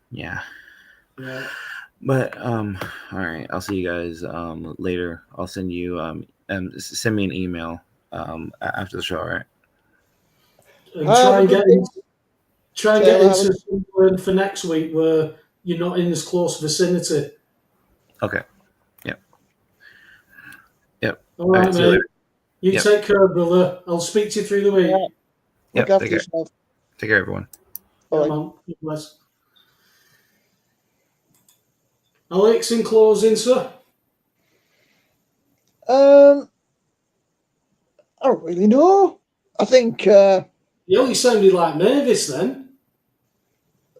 Yeah. But all right, I'll see you guys later. I'll send you send me an email after the show, all right? And try and get into somewhere for next week where you're not in as close vicinity. Okay. Yep. All right, mate. You take care, brother. I'll speak to you through the week. Look after yourself. Take care, everyone. Bye. Man. Bless. Alex, in closing, sir? I don't really know. I think... You only sounded like Mavis then.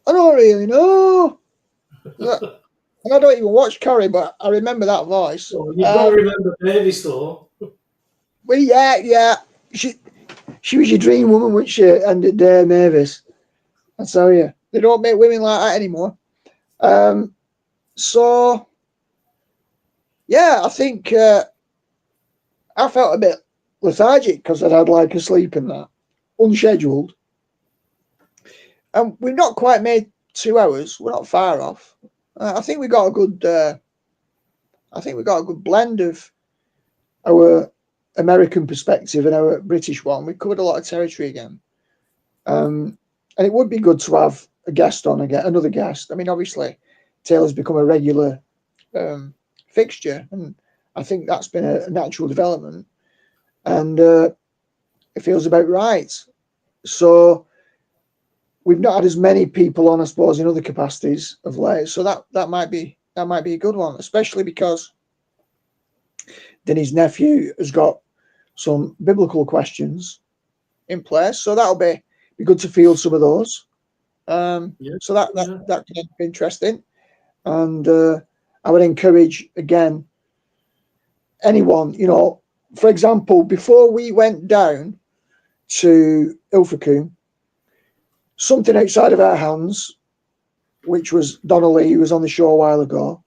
I don't really know. And I don't even watch Carrie, but I remember that voice. Oh, you've got to remember Mavis, though. Well, yeah. She was your dream woman, wasn't she? And Mavis. I tell you, they don't make women like that anymore. So, yeah, I think I felt a bit lethargic because I'd had like a sleep in that, unscheduled. And we've not quite made 2 hours. We're not far off. I think we got a good. I think we got a good blend of our American perspective and our British one. We covered a lot of territory again, and it would be good to have a guest on again, another guest. I mean, obviously, Taylor's become a regular fixture, and I think that's been a natural development, and it feels about right. So we've not had as many people on, I suppose, in other capacities of late. So that might be a good one, especially because Denny's nephew has got some biblical questions in place. So that'll be good to field some of those. So that can be interesting. And I would encourage, again, anyone, for example, before we went down to Ilfracombe, something outside of our hands, which was Donnelly, who was on the show a while ago,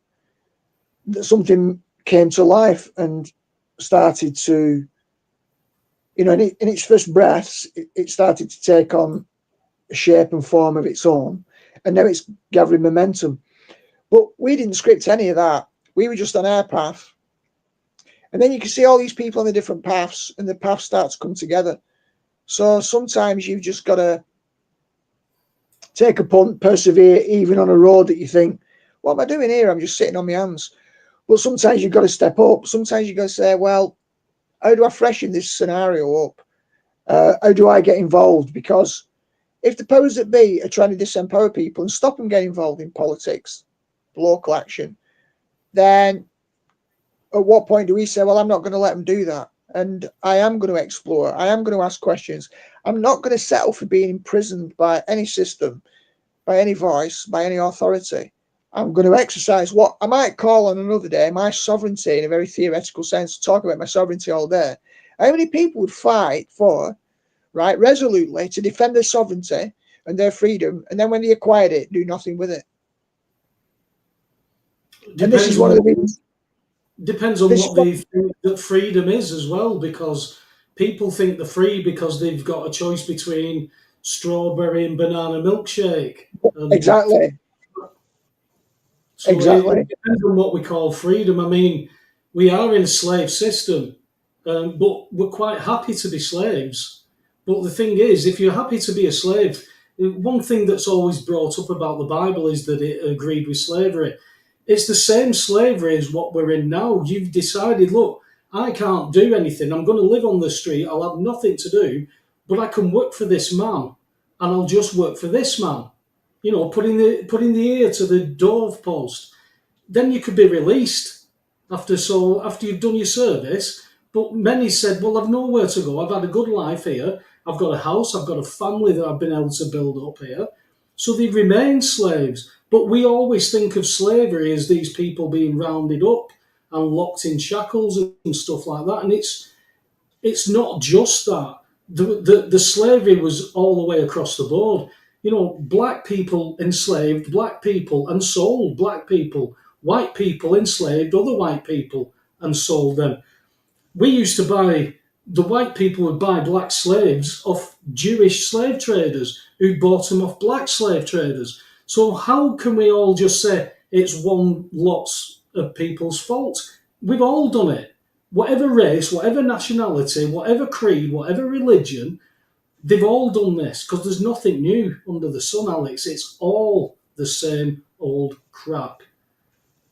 something came to life and started to, in its first breaths, it started to take on a shape and form of its own. And now it's gathering momentum. But we didn't script any of that. We were just on our path. And then you can see all these people on the different paths, and the paths start to come together. So sometimes you've just got to take a punt, persevere, even on a road that you think, what am I doing here? I'm just sitting on my hands. But sometimes you've got to step up. Sometimes you've got to say, well, how do I freshen this scenario up? How do I get involved? Because if the powers that be are trying to disempower people and stop them getting involved in politics, local action, then at what point do we say, well, I'm not going to let them do that? And I am going to explore. I am going to ask questions. I'm not going to settle for being imprisoned by any system, by any voice, by any authority. I'm going to exercise what I might call on another day my sovereignty, in a very theoretical sense, talk about my sovereignty all day. How many people would fight for, right, resolutely to defend their sovereignty and their freedom, and then when they acquired it, do nothing with it? And this is one of the reasons. Depends on what they think that freedom is as well, because people think they're free because they've got a choice between strawberry and banana milkshake. Exactly. So it depends on what we call freedom. I mean, we are in a slave system, but we're quite happy to be slaves. But the thing is, if you're happy to be a slave, one thing that's always brought up about the Bible is that it agreed with slavery. It's the same slavery as what we're in now. You've decided, look, I can't do anything. I'm going to live on the street. I'll have nothing to do, but I can work for this man, and I'll just work for this man. Putting the ear to the doorpost. Then you could be released after you've done your service. But many said, well, I've nowhere to go. I've had a good life here. I've got a house. I've got a family that I've been able to build up here. So they remain slaves. But we always think of slavery as these people being rounded up and locked in shackles and stuff like that. And it's not just that. The slavery was all the way across the board. Black people enslaved black people and sold black people. White people enslaved other white people and sold them. The white people would buy black slaves off Jewish slave traders who bought them off black slave traders. So how can we all just say it's one lot of people's fault? We've all done it. Whatever race, whatever nationality, whatever creed, whatever religion, they've all done this, because there's nothing new under the sun, Alex. It's all the same old crap.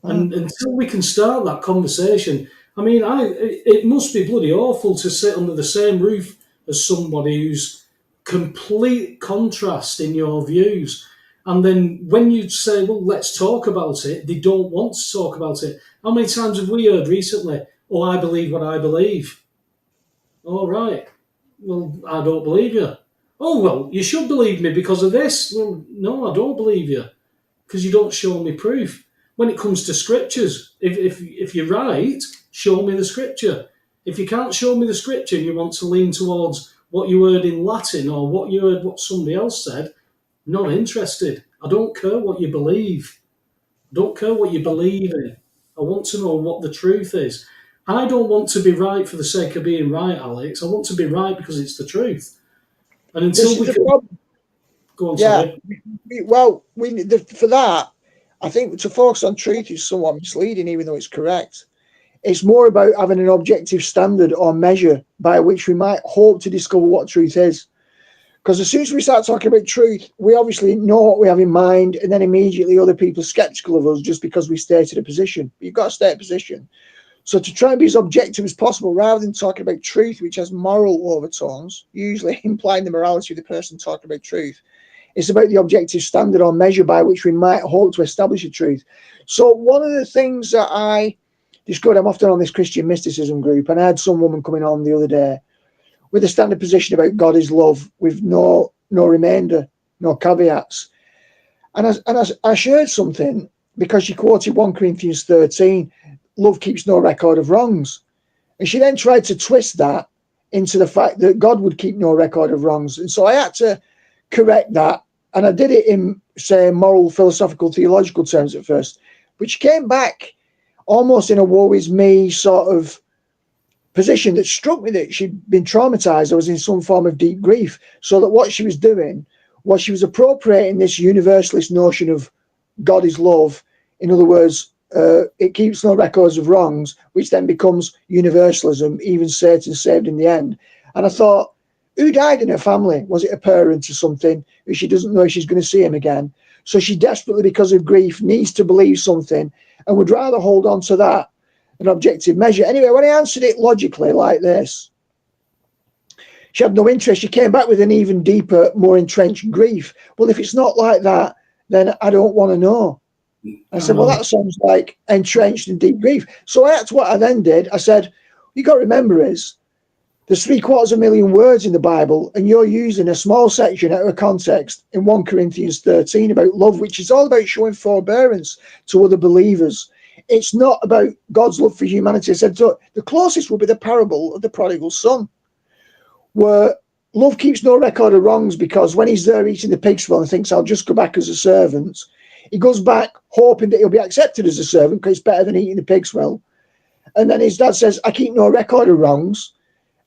And until we can start that conversation, I mean, it must be bloody awful to sit under the same roof as somebody who's complete contrast in your views. And then when you say, well, let's talk about it, they don't want to talk about it. How many times have we heard recently, oh, I believe what I believe? All right. Well, I don't believe you. Oh, well, you should believe me because of this. Well, no, I don't believe you because you don't show me proof. When it comes to scriptures, if you're right, show me the scripture. If you can't show me the scripture and you want to lean towards what you heard in Latin or what somebody else said, not interested. I don't care what you believe. I don't care what you believe in. I want to know what the truth is. I don't want to be right for the sake of being right, Alex. I want to be right because it's the truth. And until we can... Go on, sorry. Well, for that, I think to focus on truth is somewhat misleading, even though it's correct. It's more about having an objective standard or measure by which we might hope to discover what truth is. Because as soon as we start talking about truth, we obviously know what we have in mind, and then immediately other people are skeptical of us just because we stated a position. You've got to state a position. So to try and be as objective as possible, rather than talking about truth, which has moral overtones, usually implying the morality of the person talking about truth, it's about the objective standard or measure by which we might hope to establish a truth. So one of the things that I discovered I'm often on this Christian mysticism group, and I had some woman coming on the other day with a standard position about God is love, with no remainder, no caveats. And I shared something because she quoted 1 Corinthians 13, love keeps no record of wrongs. And she then tried to twist that into the fact that God would keep no record of wrongs. And so I had to correct that. And I did it in, say, moral, philosophical, theological terms at first. But she came back almost in a woe is me sort of position that struck me that she'd been traumatized or was in some form of deep grief. So that what she was doing was she was appropriating this universalist notion of God is love. In other words, it keeps no records of wrongs, which then becomes universalism, even Satan saved in the end. And I thought, who died in her family? Was it a parent or something who she doesn't know if she's going to see him again? So she desperately, because of grief, needs to believe something and would rather hold on to that, an objective measure. Anyway, when I answered it logically like this, she had no interest. She came back with an even deeper, more entrenched grief. Well, if it's not like that, then I don't want to know. I said, well, that sounds like entrenched in deep grief. So that's what I then did. I said, you got to remember is there's 750,000 words in the Bible, and you're using a small section out of context in 1 Corinthians 13 about love, which is all about showing forbearance to other believers. It's not about God's love for humanity. I said, so the closest would be the parable of the prodigal son, where love keeps no record of wrongs, because when he's there eating the pig's will and thinks, I'll just go back as a servant, he goes back hoping that he'll be accepted as a servant because it's better than eating the pig's will. And then his dad says, I keep no record of wrongs.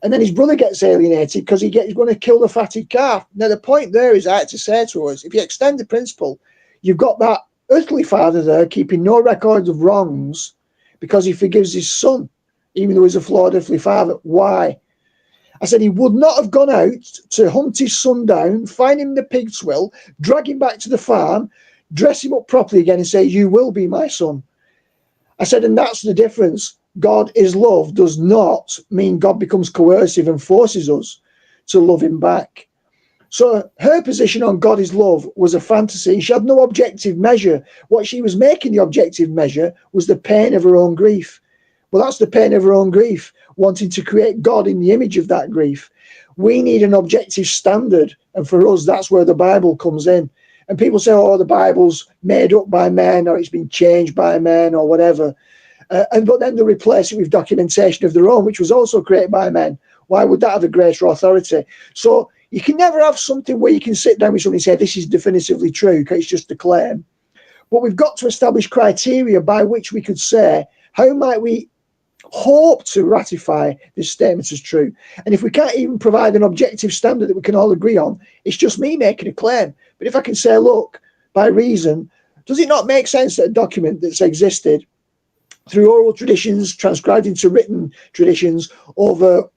And then his brother gets alienated because he's going to kill the fatted calf. Now, the point there is I had to say to us, if you extend the principle, you've got that earthly father there keeping no records of wrongs because he forgives his son, even though he's a flawed earthly father. Why? I said he would not have gone out to hunt his son down, find him in the pig's will, drag him back to the farm, dress him up properly again and say, you will be my son. I said, and that's the difference. God is love does not mean God becomes coercive and forces us to love him back. So her position on God is love was a fantasy. She had no objective measure. What she was making the objective measure was the pain of her own grief. Well, that's the pain of her own grief, wanting to create God in the image of that grief. We need an objective standard. And for us, that's where the Bible comes in. And people say, oh, the Bible's made up by men, or it's been changed by men, or whatever. But then they replace it with documentation of their own, which was also created by men. Why would that have a greater authority? So you can never have something where you can sit down with somebody and say, this is definitively true, because it's just a claim. But we've got to establish criteria by which we could say, how might we hope to ratify this statement as true? And if we can't even provide an objective standard that we can all agree on, it's just me making a claim. But if I can say, look, by reason, does it not make sense that a document that's existed through oral traditions, transcribed into written traditions over,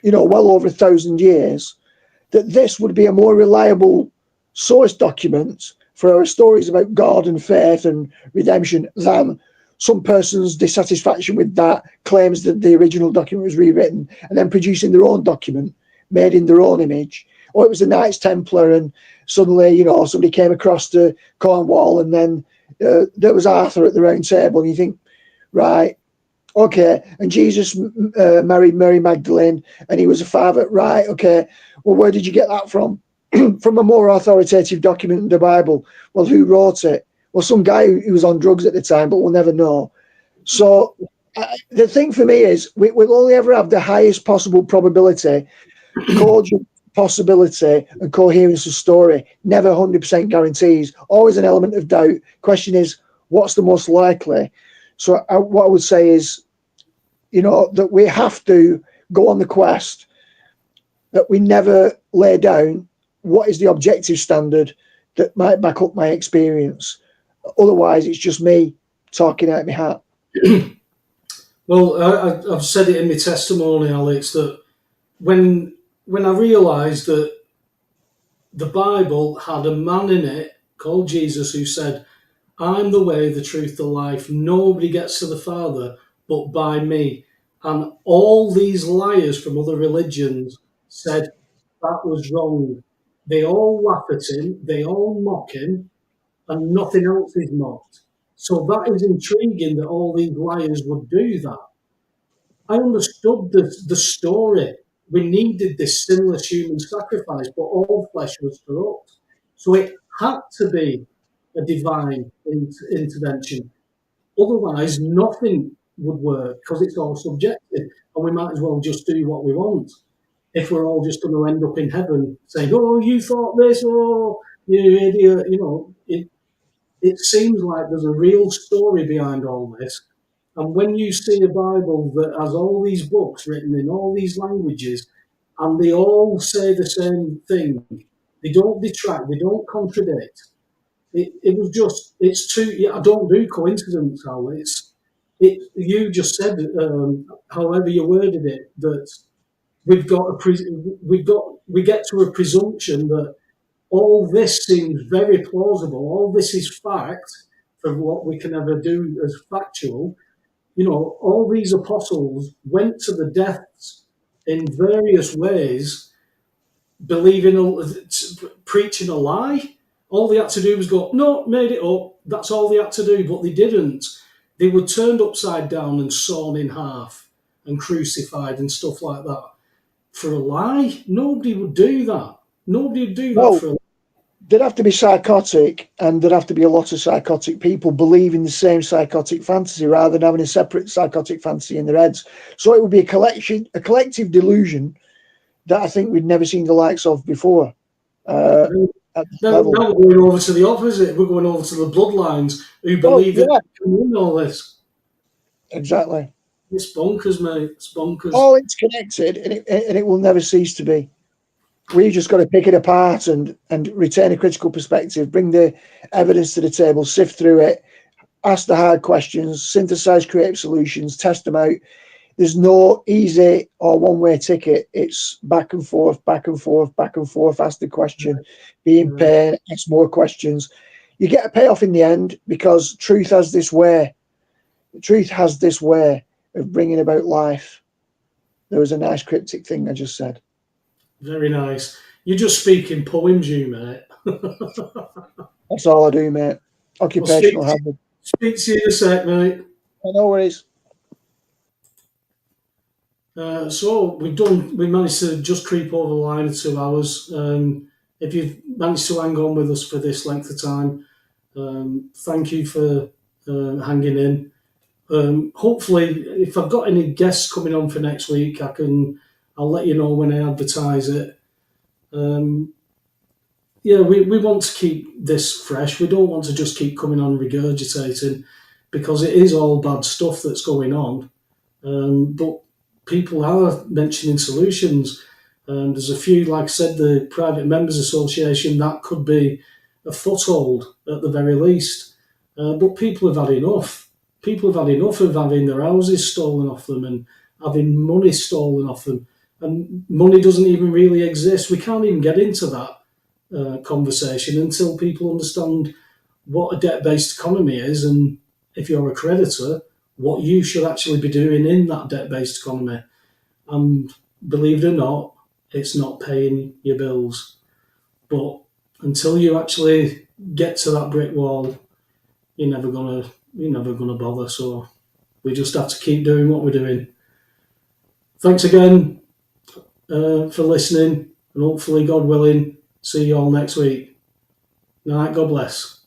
well over 1,000 years, that this would be a more reliable source document for our stories about God and faith and redemption than some person's dissatisfaction with that claims that the original document was rewritten and then producing their own document made in their own image? Or it was the Knights Templar and suddenly, somebody came across to Cornwall and then there was Arthur at the round table, and you think, right, okay, and Jesus married Mary Magdalene and he was a father, right, okay, well, where did you get that from? From a more authoritative document in the Bible. Well, who wrote it? Well, some guy who was on drugs at the time, but we'll never know. So the thing for me is we'll only ever have the highest possible probability, cogent possibility and coherence of story, never 100% guarantees, always an element of doubt. Question is, what's the most likely? So what I would say is, that we have to go on the quest, that we never lay down what is the objective standard that might back up my experience. Otherwise, it's just me talking out my hat. Well, I've said it in my testimony, Alex, that when I realised that the Bible had a man in it called Jesus who said, I'm the way, the truth, the life. Nobody gets to the Father but by me. And all these liars from other religions said that was wrong. They all laugh at him, they all mock him, and nothing else is mocked. So that is intriguing that all these liars would do that. I understood the story. We needed this sinless human sacrifice, but all flesh was corrupt. So it had to be a divine intervention. Otherwise, nothing would work because it's all subjective, and we might as well just do what we want. If we're all just going to end up in heaven saying, "Oh, you thought this," "Oh, you idiot," it seems like there's a real story behind all this. And when you see a Bible that has all these books written in all these languages, and they all say the same thing, they don't detract, they don't contradict. It was just, it's too. Yeah, I don't do coincidence, Al. You just said, however you worded it, that we get to a presumption that all this seems very plausible. All this is fact for what we can ever do as factual. All these apostles went to the deaths in various ways, preaching a lie. All they had to do was go, no, made it up. That's all they had to do, but they didn't. They were turned upside down and sawn in half and crucified and stuff like that for a lie. Nobody would do that. Nobody would do that Well, for a lie. there'd have to be psychotic, and there'd have to be a lot of psychotic people believing the same psychotic fantasy rather than having a separate psychotic fantasy in their heads. So it would be a collective delusion that I think we'd never seen the likes of before. At this Now level. we're going over to the opposite. We're going over to the bloodlines who believe that they can win all this. Exactly. It's bonkers, mate. It's bonkers. All interconnected, and it will never cease to be. We've just got to pick it apart and retain a critical perspective, bring the evidence to the table, sift through it, ask the hard questions, synthesize creative solutions, test them out. There's no easy or one-way ticket. It's back and forth, back and forth, back and forth. Ask the question, be in pain, ask more questions. You get a payoff in the end because truth has this way. Truth has this way of bringing about life. There was a nice cryptic thing I just said. Very nice. You just speak in poems, you, mate. That's all I do, mate. Occupational hazard. Speak to you in a sec, mate. No worries. So we managed to just creep over the line of 2 hours. If you've managed to hang on with us for this length of time, thank you for hanging in. Hopefully, if I've got any guests coming on for next week, I'll let you know when I advertise it. We want to keep this fresh. We don't want to just keep coming on regurgitating because it is all bad stuff that's going on. But people are mentioning solutions. There's a few, like I said, the Private Members Association, that could be a foothold at the very least. But people have had enough. People have had enough of having their houses stolen off them and having money stolen off them. And money doesn't even really exist. We can't even get into that conversation until people understand what a debt-based economy is, and if you're a creditor, what you should actually be doing in that debt-based economy. And believe it or not, it's not paying your bills. But until you actually get to that brick wall, you're never gonna bother. So we just have to keep doing what we're doing. Thanks again for listening, and hopefully, God willing, see you all next week. Night, God bless.